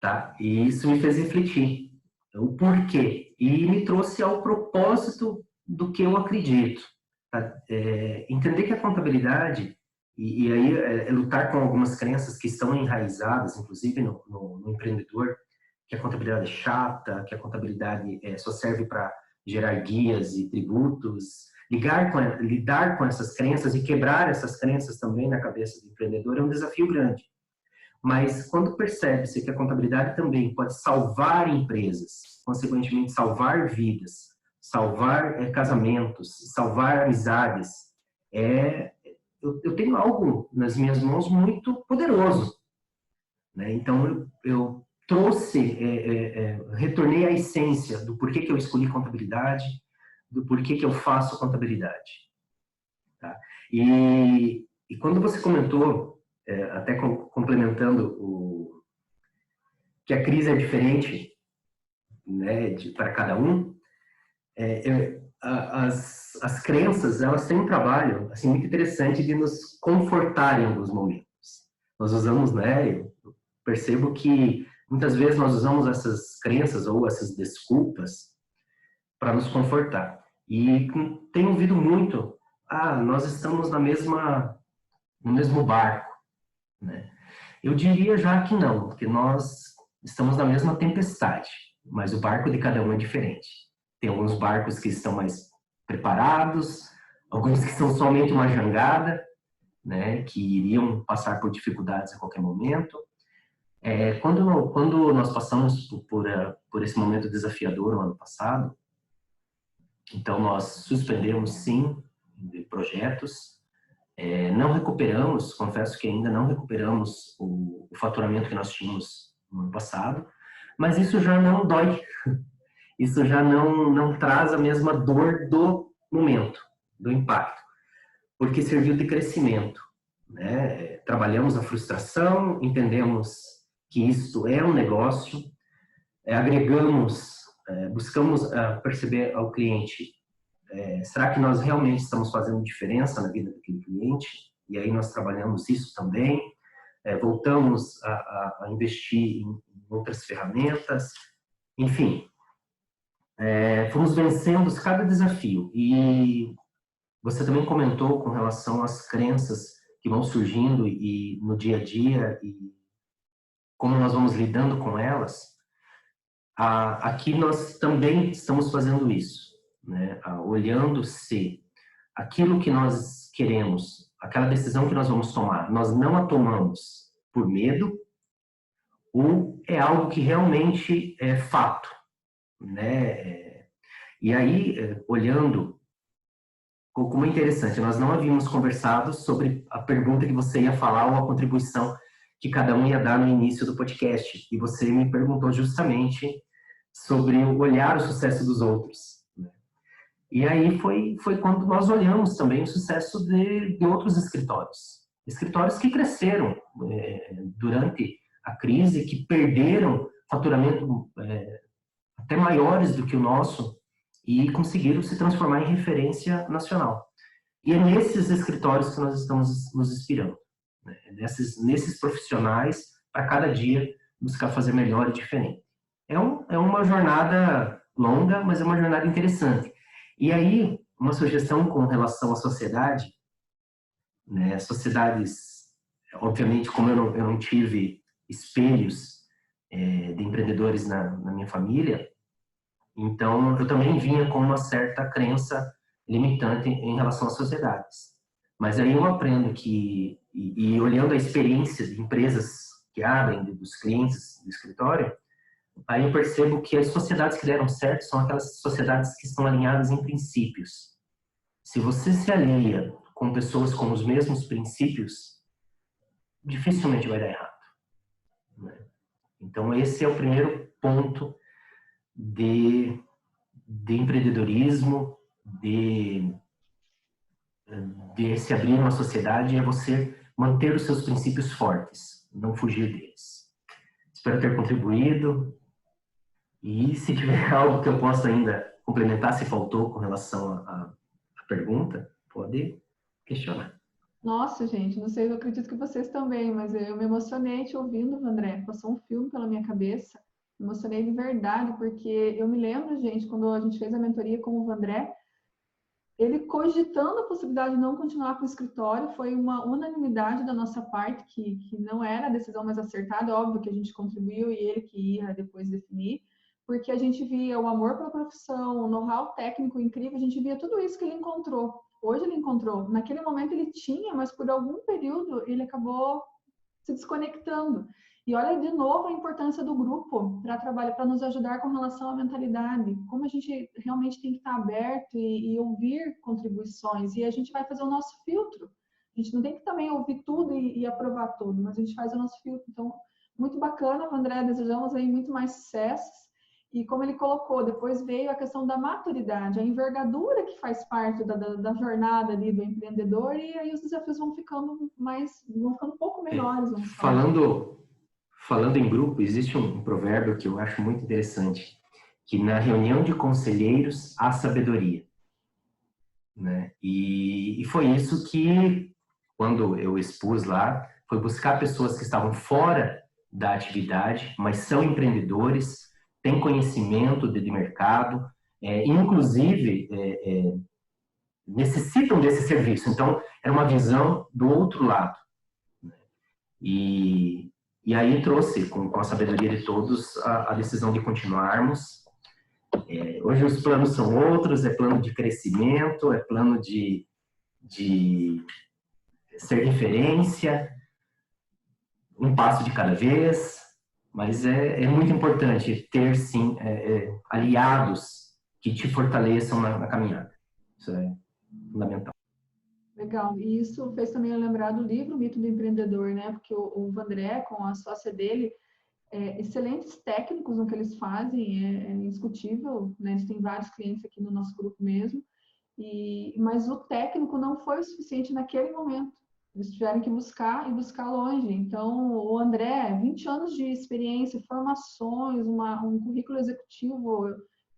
tá? E isso me fez refletir o porquê e me trouxe ao propósito do que eu acredito, tá? Entender que a contabilidade e aí lutar com algumas crenças que estão enraizadas, inclusive no empreendedor, que a contabilidade é chata, que a contabilidade só serve para gerar guias e tributos. Lidar com essas crenças e quebrar essas crenças também na cabeça do empreendedor é um desafio grande. Mas quando percebe-se que a contabilidade também pode salvar empresas, consequentemente salvar vidas, salvar casamentos, salvar amizades, eu tenho algo nas minhas mãos muito poderoso, né? Então eu trouxe, retornei à essência do porquê que eu escolhi contabilidade, do porquê que eu faço contabilidade, tá? E quando você comentou, até complementando que a crise é diferente, né, para cada um, as crenças, elas têm um trabalho assim, muito interessante de nos confortar em alguns momentos. Nós usamos, né, eu percebo que muitas vezes nós usamos essas crenças ou essas desculpas para nos confortar. E tenho ouvido muito nós estamos no mesmo barco, né? Eu diria já que não, que nós estamos na mesma tempestade, mas o barco de cada um é diferente. Tem alguns barcos que estão mais preparados, alguns que são somente uma jangada, né, que iriam passar por dificuldades a qualquer momento. Quando nós passamos por esse momento desafiador no ano passado, então nós suspendemos, sim, projetos, não recuperamos, confesso que ainda não recuperamos o faturamento que nós tínhamos no ano passado, mas isso já não dói, isso já não traz a mesma dor do momento, do impacto, porque serviu de crescimento, né? Trabalhamos a frustração, entendemos que isto é um negócio, agregamos, buscamos perceber ao cliente, será que nós realmente estamos fazendo diferença na vida daquele cliente? E aí nós trabalhamos isso também, voltamos a investir em outras ferramentas, enfim, fomos vencendo cada desafio. E você também comentou com relação às crenças que vão surgindo e no dia a dia e como nós vamos lidando com elas. Aqui nós também estamos fazendo isso, né? Olhando se aquilo que nós queremos, aquela decisão que nós vamos tomar, nós não a tomamos por medo ou é algo que realmente é fato, né? E aí, olhando, como é interessante, nós não havíamos conversado sobre a pergunta que você ia falar ou a contribuição que cada um ia dar no início do podcast. E você me perguntou justamente sobre olhar o sucesso dos outros. E aí foi quando nós olhamos também o sucesso de outros escritórios. Escritórios que cresceram durante a crise, que perderam faturamento até maiores do que o nosso e conseguiram se transformar em referência nacional. E é nesses escritórios que nós estamos nos inspirando, né? Nesses profissionais, para cada dia buscar fazer melhor e diferente. É uma jornada longa, mas é uma jornada interessante. E aí, uma sugestão com relação à sociedade, né? Sociedades, obviamente, como eu não tive espelhos de empreendedores na minha família, então eu também vinha com uma certa crença limitante em relação às sociedades. Mas aí eu aprendo que, e olhando a experiência de empresas que abrem, dos clientes do escritório, aí eu percebo que as sociedades que deram certo são aquelas sociedades que estão alinhadas em princípios. Se você se alinha com pessoas com os mesmos princípios, dificilmente vai dar errado, né? Então esse é o primeiro ponto de empreendedorismo, de se abrir uma sociedade, é você manter os seus princípios fortes, não fugir deles. Espero ter contribuído. E se tiver algo que eu possa ainda complementar, se faltou com relação à pergunta, pode questionar. Nossa, gente, não sei, eu acredito que vocês também, mas eu me emocionei te ouvindo, André. Passou um filme pela minha cabeça. Me emocionei de verdade, porque eu me lembro, gente, quando a gente fez a mentoria com o André, ele cogitando a possibilidade de não continuar com o escritório, foi uma unanimidade da nossa parte, que não era a decisão mais acertada, óbvio que a gente contribuiu e ele que ia depois definir, porque a gente via o amor pela profissão, o know-how técnico incrível, a gente via tudo isso que ele encontrou. Hoje ele encontrou. Naquele momento ele tinha, mas por algum período ele acabou se desconectando. E olha de novo a importância do grupo para trabalhar, para nos ajudar com relação à mentalidade. Como a gente realmente tem que estar aberto e ouvir contribuições. E a gente vai fazer o nosso filtro. A gente não tem que também ouvir tudo e aprovar tudo, mas a gente faz o nosso filtro. Então, muito bacana, André. Desejamos aí muito mais sucessos. E como ele colocou, depois veio a questão da maturidade, a envergadura que faz parte da jornada ali do empreendedor, e aí os desafios vão ficando um pouco menores. Vamos falar. Falando em grupo, existe um provérbio que eu acho muito interessante, que na reunião de conselheiros há sabedoria, né? E foi isso que, quando eu expus lá, foi buscar pessoas que estavam fora da atividade, mas são empreendedores, têm conhecimento de mercado, inclusive necessitam desse serviço. Então, era uma visão do outro lado. E aí trouxe, com a sabedoria de todos, a decisão de continuarmos. Hoje os planos são outros, é plano de crescimento, é plano de ser referência, um passo de cada vez, mas é muito importante ter, sim, aliados que te fortaleçam na caminhada. Isso é fundamental. Legal. E isso fez também eu lembrar do livro O Mito do Empreendedor, né? Porque o Vandré, com a sócia dele, excelentes técnicos no que eles fazem, é indiscutível, né? Eles têm vários clientes aqui no nosso grupo mesmo, mas o técnico não foi o suficiente naquele momento. Eles tiveram que buscar e buscar longe. Então, o André, 20 anos de experiência, formações, um currículo executivo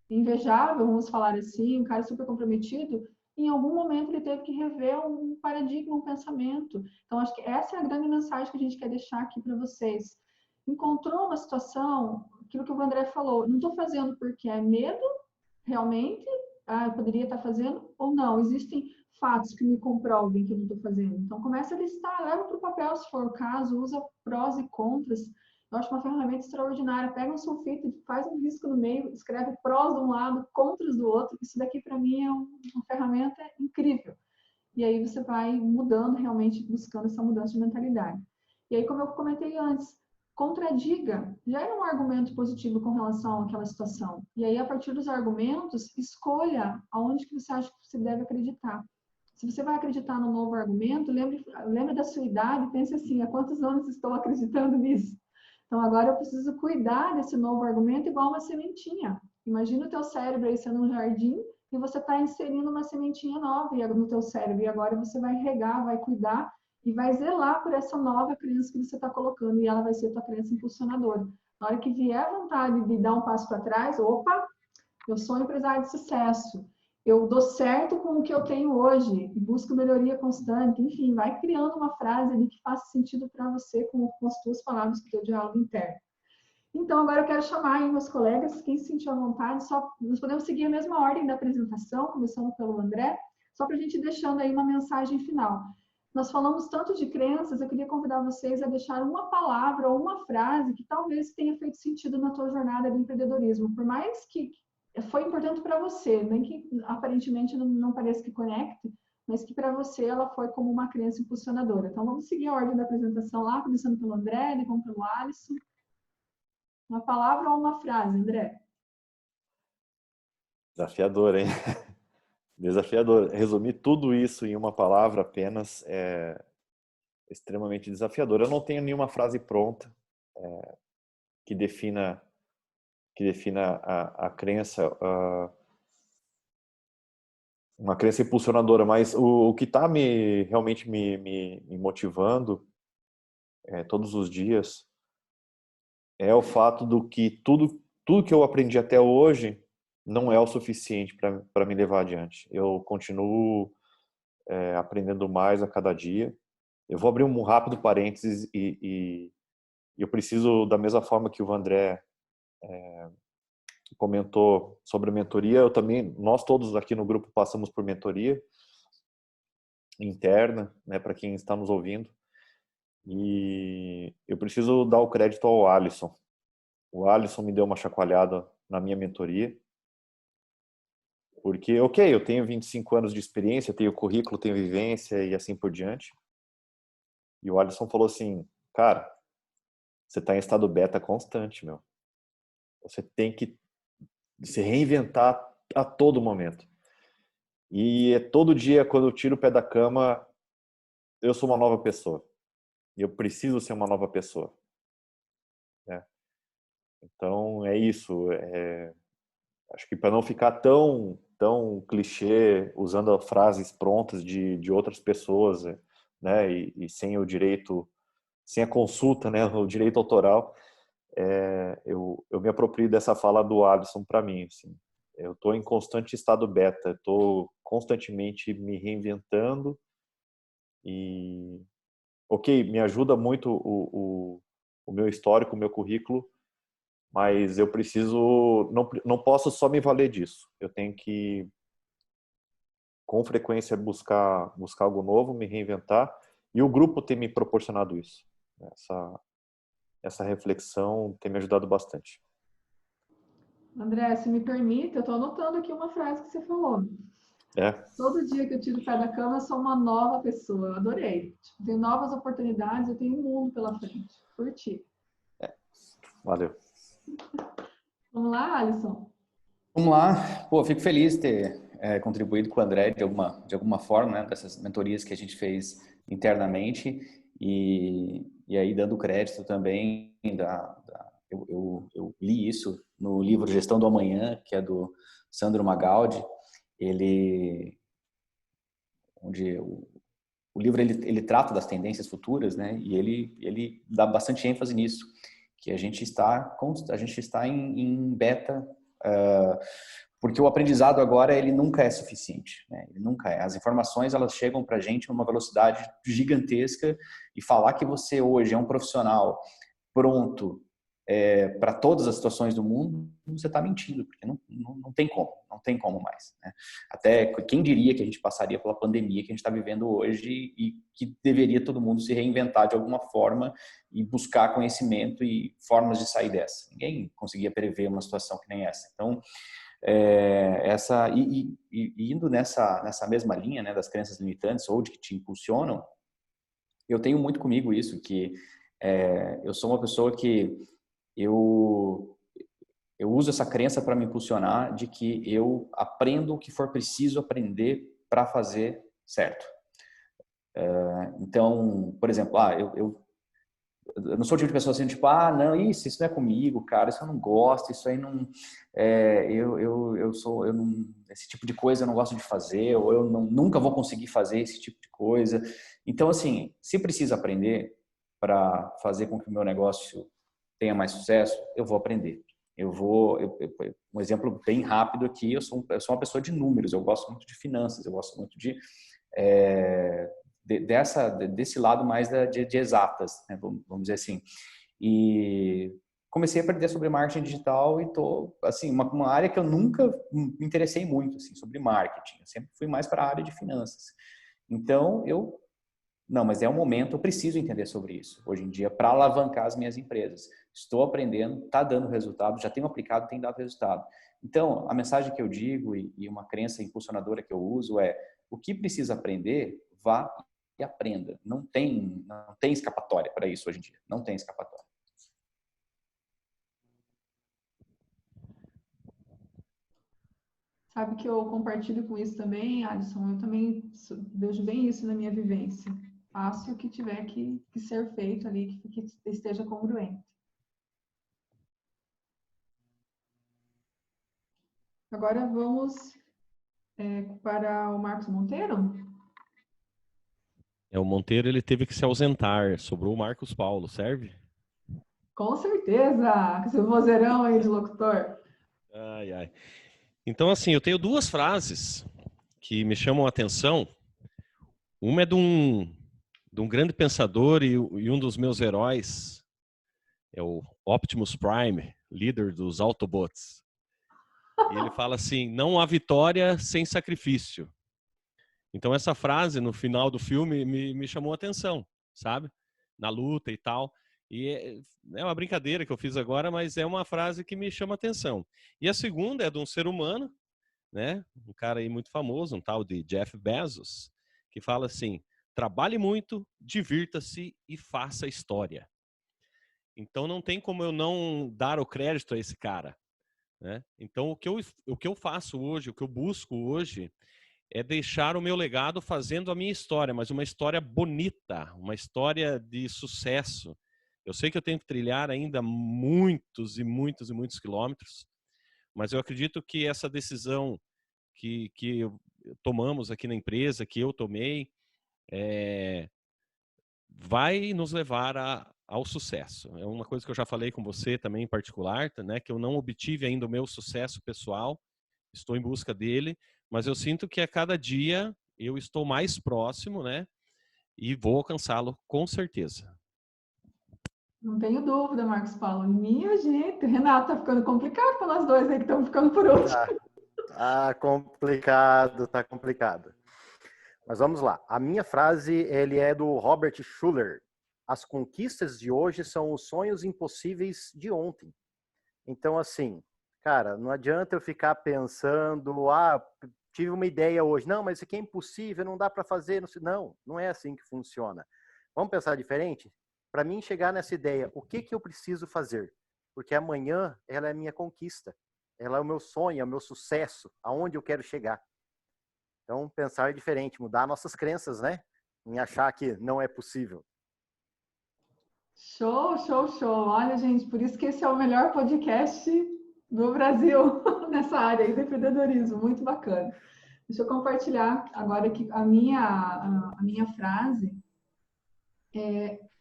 invejável, vamos falar assim, um cara super comprometido, em algum momento ele teve que rever um paradigma, um pensamento. Então, acho que essa é a grande mensagem que a gente quer deixar aqui para vocês. Encontrou uma situação, aquilo que o André falou, não estou fazendo porque é medo, realmente, eu poderia estar fazendo, ou não, existem fatos que me comprovem que eu não estou fazendo. Então, começa a listar, leva para o papel, se for o caso, usa prós e contras. Eu acho uma ferramenta extraordinária. Pega um sulfite, faz um risco no meio, escreve prós de um lado, contras do outro. Isso daqui, para mim, é uma ferramenta incrível. E aí você vai mudando, realmente, buscando essa mudança de mentalidade. E aí, como eu comentei antes, contradiga, já é um argumento positivo com relação àquela situação. E aí, a partir dos argumentos, escolha aonde que você acha que você deve acreditar. Se você vai acreditar no novo argumento, lembre da sua idade, pense assim, há quantos anos estou acreditando nisso? Então, agora eu preciso cuidar desse novo argumento igual uma sementinha. Imagina o teu cérebro aí sendo um jardim e você está inserindo uma sementinha nova no teu cérebro. E agora você vai regar, vai cuidar e vai zelar por essa nova crença que você está colocando. E ela vai ser tua crença impulsionadora. Na hora que vier a vontade de dar um passo para trás, opa, eu sou um empresário de sucesso. Eu dou certo com o que eu tenho hoje e busco melhoria constante. Enfim, vai criando uma frase ali que faça sentido para você com as tuas palavras, com o teu diálogo interno. Então, agora eu quero chamar aí meus colegas, quem se sentir à vontade, nós podemos seguir a mesma ordem da apresentação, começando pelo André, só para a gente ir deixando aí uma mensagem final. Nós falamos tanto de crenças, eu queria convidar vocês a deixar uma palavra ou uma frase que talvez tenha feito sentido na tua jornada de empreendedorismo, por mais que foi importante para você, nem que aparentemente não pareça que conecte, mas que para você ela foi como uma crença impulsionadora. Então, vamos seguir a ordem da apresentação lá, começando pelo André, depois pelo Alisson. Uma palavra ou uma frase, André? Desafiador, hein? Desafiador. Resumir tudo isso em uma palavra apenas é extremamente desafiador. Eu não tenho nenhuma frase pronta que defina a crença, uma crença impulsionadora, mas o que está realmente me motivando todos os dias é o fato do que tudo que eu aprendi até hoje não é o suficiente para me levar adiante. Eu continuo aprendendo mais a cada dia. Eu vou abrir um rápido parênteses e eu preciso, da mesma forma que o André comentou sobre a mentoria, nós todos aqui no grupo passamos por mentoria interna, né, para quem está nos ouvindo. E eu preciso dar o crédito ao Alisson. O Alisson me deu uma chacoalhada na minha mentoria. Porque, ok, eu tenho 25 anos de experiência, tenho currículo, tenho vivência e assim por diante. E o Alisson falou assim, cara, você está em estado beta constante, meu. Você tem que se reinventar a todo momento. E todo dia, quando eu tiro o pé da cama, eu sou uma nova pessoa. Eu preciso ser uma nova pessoa. Então, é isso. Acho que para não ficar tão clichê, usando frases prontas de outras pessoas, né, e sem o direito, sem a consulta, né, o direito autoral, eu me aproprio dessa fala do Alisson para mim. Assim. Eu estou em constante estado beta, estou constantemente me reinventando e, ok, me ajuda muito o meu histórico, o meu currículo, mas eu preciso, não posso só me valer disso. Eu tenho que com frequência buscar algo novo, me reinventar, e o grupo tem me proporcionado isso. Essa reflexão tem me ajudado bastante. André, se me permite, eu estou anotando aqui uma frase que você falou. Todo dia que eu tiro o pé da cama, eu sou uma nova pessoa. Eu adorei. Tipo, tenho novas oportunidades, eu tenho um mundo pela frente. Curti. Valeu. Vamos lá, Alisson? Vamos lá. Pô, fico feliz de ter contribuído com o André de alguma forma, né, dessas mentorias que a gente fez internamente e aí dando crédito também eu li isso no livro Gestão do Amanhã, que é do Sandro Magaldi. Onde o livro ele trata das tendências futuras, né? E ele dá bastante ênfase nisso, que a gente está em beta, porque o aprendizado agora ele nunca é suficiente, né? Ele nunca é. As informações elas chegam para a gente numa velocidade gigantesca e falar que você hoje é um profissional pronto para todas as situações do mundo, você está mentindo, porque não tem como mais, né? Até quem diria que a gente passaria pela pandemia que a gente está vivendo hoje e que deveria todo mundo se reinventar de alguma forma e buscar conhecimento e formas de sair dessa. Ninguém conseguia prever uma situação que nem essa. Então, indo nessa mesma linha, né, das crenças limitantes ou de que te impulsionam, eu tenho muito comigo isso, que eu sou uma pessoa que eu uso essa crença para me impulsionar de que eu aprendo o que for preciso aprender para fazer certo. Então, por exemplo, eu não sou o tipo de pessoa assim, tipo, não, isso não é comigo, cara, isso eu não gosto, isso aí não, esse tipo de coisa eu não gosto de fazer, ou eu nunca vou conseguir fazer esse tipo de coisa. Então, assim, se precisa aprender para fazer com que o meu negócio tenha mais sucesso, eu vou aprender. Um exemplo bem rápido aqui, eu sou uma pessoa de números, eu gosto muito de finanças, eu gosto muito desse lado mais de exatas, né, vamos dizer assim. E comecei a aprender sobre marketing digital e tô, assim, uma área que eu nunca me interessei muito, assim, sobre marketing. Eu sempre fui mais para a área de finanças. Então, não, mas é um momento, eu preciso entender sobre isso, hoje em dia, para alavancar as minhas empresas. Estou aprendendo, está dando resultado, já tenho aplicado, tem dado resultado. Então, a mensagem que eu digo e uma crença impulsionadora que eu uso é: o que precisa aprender, vá e aprenda. Não tem escapatória para isso hoje em dia, não tem escapatória. Sabe que eu compartilho com isso também, Alisson? Eu também vejo bem isso na minha vivência. Faço o que tiver que ser feito ali, que esteja congruente. Agora vamos para o Marcos Monteiro. O Monteiro ele teve que se ausentar, sobrou o Marcos Paulo, serve? Com certeza, com esse vozeirão aí de locutor. Ai, ai. Então, assim, eu tenho duas frases que me chamam a atenção. Uma é de um grande pensador e um dos meus heróis, é o Optimus Prime, líder dos Autobots. E ele fala assim: não há vitória sem sacrifício. Então essa frase no final do filme me chamou a atenção, sabe? Na luta e tal. E é uma brincadeira que eu fiz agora, mas é uma frase que me chama a atenção. E a segunda é de um ser humano, né? Um cara aí muito famoso, um tal de Jeff Bezos, que fala assim: trabalhe muito, divirta-se e faça história. Então não tem como eu não dar o crédito a esse cara, né? Então o que eu faço hoje, o que eu busco hoje é deixar o meu legado fazendo a minha história, mas uma história bonita, uma história de sucesso. Eu sei que eu tenho que trilhar ainda muitos e muitos e muitos quilômetros, mas eu acredito que essa decisão que tomamos aqui na empresa, que eu tomei, vai nos levar ao sucesso. É uma coisa que eu já falei com você também em particular, né, que eu não obtive ainda o meu sucesso pessoal, estou em busca dele, mas eu sinto que a cada dia eu estou mais próximo, né, e vou alcançá-lo com certeza. Não tenho dúvida, Marcos Paulo. Minha gente, Renato, tá ficando complicado para nós dois aí que estamos ficando por último. Tá complicado, tá complicado. Mas vamos lá. A minha frase, ele é do Robert Schuller. As conquistas de hoje são os sonhos impossíveis de ontem. Então, assim, cara, não adianta eu ficar pensando, tive uma ideia hoje. Não, mas isso aqui é impossível, não dá para fazer. Não, não é assim que funciona. Vamos pensar diferente? Para mim chegar nessa ideia, o que eu preciso fazer? Porque amanhã ela é a minha conquista. Ela é o meu sonho, é o meu sucesso, aonde eu quero chegar. Então, pensar diferente, mudar nossas crenças, né? Em achar que não é possível. Show, show, show. Olha, gente, por isso que esse é o melhor podcast do Brasil nessa área aí do empreendedorismo. Muito bacana. Deixa eu compartilhar agora aqui a minha frase.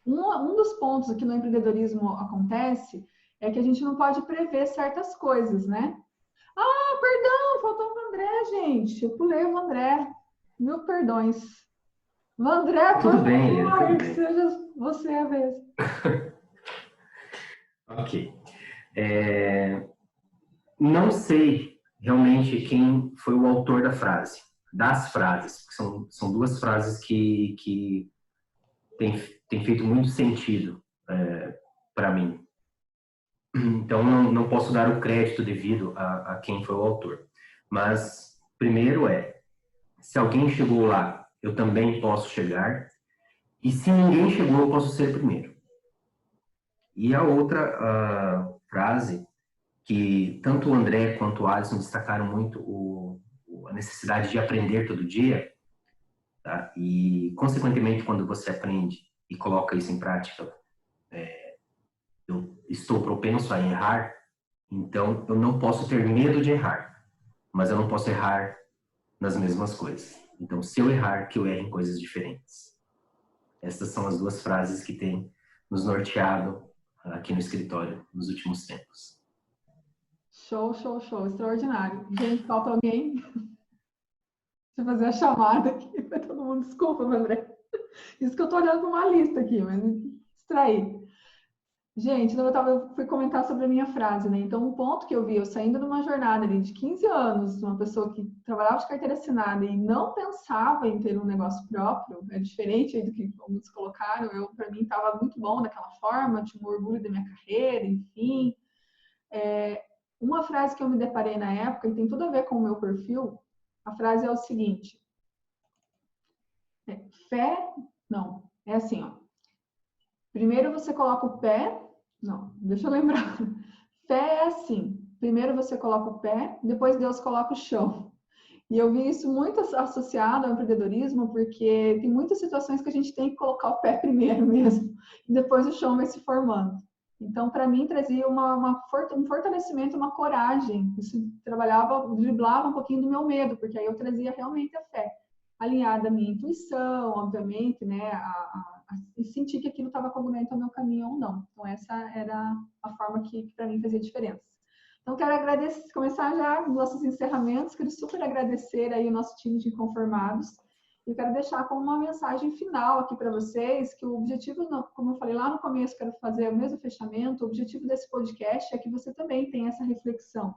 Um dos pontos que no empreendedorismo acontece é que a gente não pode prever certas coisas, né? Ah, perdão, faltou o André, gente. Eu pulei o André. Mil perdões. André, por Tudo bem, favor, tudo que bem. seja você a vez. Ok. Não sei realmente quem foi o autor das frases, porque são duas frases que têm feito muito sentido para mim. Então, não posso dar o crédito devido a quem foi o autor. Mas, primeiro se alguém chegou lá, eu também posso chegar. E se ninguém chegou, eu posso ser primeiro. E a outra frase, que tanto o André quanto o Alisson destacaram muito a necessidade de aprender todo dia, tá? E, consequentemente, quando você aprende e coloca isso em prática, eu estou propenso a errar, então eu não posso ter medo de errar, mas eu não posso errar nas mesmas coisas. Então, se eu errar, que eu erre em coisas diferentes. Essas são as duas frases que têm nos norteado aqui no escritório nos últimos tempos. Show, show, show. Extraordinário. Gente, falta alguém? Deixa eu fazer a chamada aqui para todo mundo. Desculpa, André. Isso que eu estou olhando para uma lista aqui, mas me distraí. Gente, eu fui comentar sobre a minha frase, né? Então, um ponto que eu vi, eu saindo de uma jornada ali de 15 anos, uma pessoa que trabalhava de carteira assinada e não pensava em ter um negócio próprio, é diferente do que muitos colocaram. Para mim, estava muito bom daquela forma, tinha um orgulho da minha carreira, enfim. Uma frase que eu me deparei na época, e tem tudo a ver com o meu perfil, a frase é o seguinte: é assim, ó. Primeiro você coloca o pé. Não, deixa eu lembrar. Fé é assim. Primeiro você coloca o pé, depois Deus coloca o chão. E eu vi isso muito associado ao empreendedorismo, porque tem muitas situações que a gente tem que colocar o pé primeiro mesmo, e depois o chão vai se formando. Então, para mim, trazia um fortalecimento, uma coragem. Isso driblava um pouquinho do meu medo, porque aí eu trazia realmente a fé, alinhada à minha intuição, obviamente, né, e sentir que aquilo estava congruente ao meu caminho ou não. Então, essa era a forma que para mim fazia diferença. Então, quero começar já os nossos encerramentos. Quero super agradecer aí o nosso time de inconformados. E quero deixar como uma mensagem final aqui para vocês, que o objetivo, como eu falei lá no começo, quero fazer o mesmo fechamento, o objetivo desse podcast é que você também tenha essa reflexão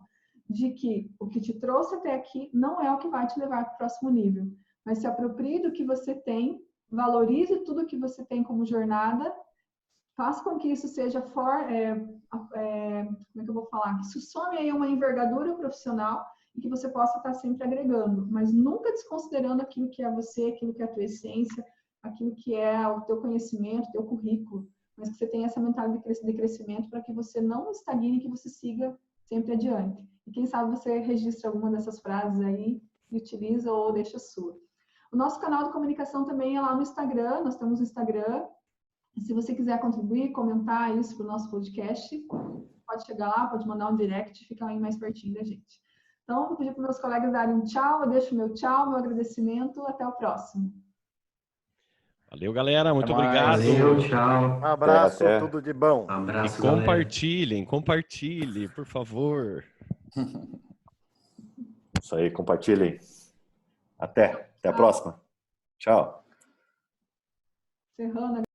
de que o que te trouxe até aqui não é o que vai te levar para o próximo nível, mas se aproprie do que você tem, valorize tudo que você tem como jornada, faça com que isso seja como é que eu vou falar? Que isso some aí uma envergadura profissional e que você possa estar sempre agregando, mas nunca desconsiderando aquilo que é você, aquilo que é a tua essência, aquilo que é o teu conhecimento, o teu currículo, mas que você tenha essa mentalidade de crescimento para que você não estagne, que você siga sempre adiante. E quem sabe você registra alguma dessas frases aí e utiliza ou deixa sua. O nosso canal de comunicação também é lá no Instagram, nós temos o Instagram. Se você quiser contribuir, comentar isso para o nosso podcast, pode chegar lá, pode mandar um direct, fica aí mais pertinho da gente. Então, vou pedir para meus colegas darem um tchau, eu deixo meu tchau, meu agradecimento, até o próximo. Valeu, galera, muito obrigado. Valeu, tchau. Um abraço, Até. tudo de bom. Um abraço, E compartilhem, por favor. Isso aí, compartilhem. Até a próxima. Tchau. Encerrando.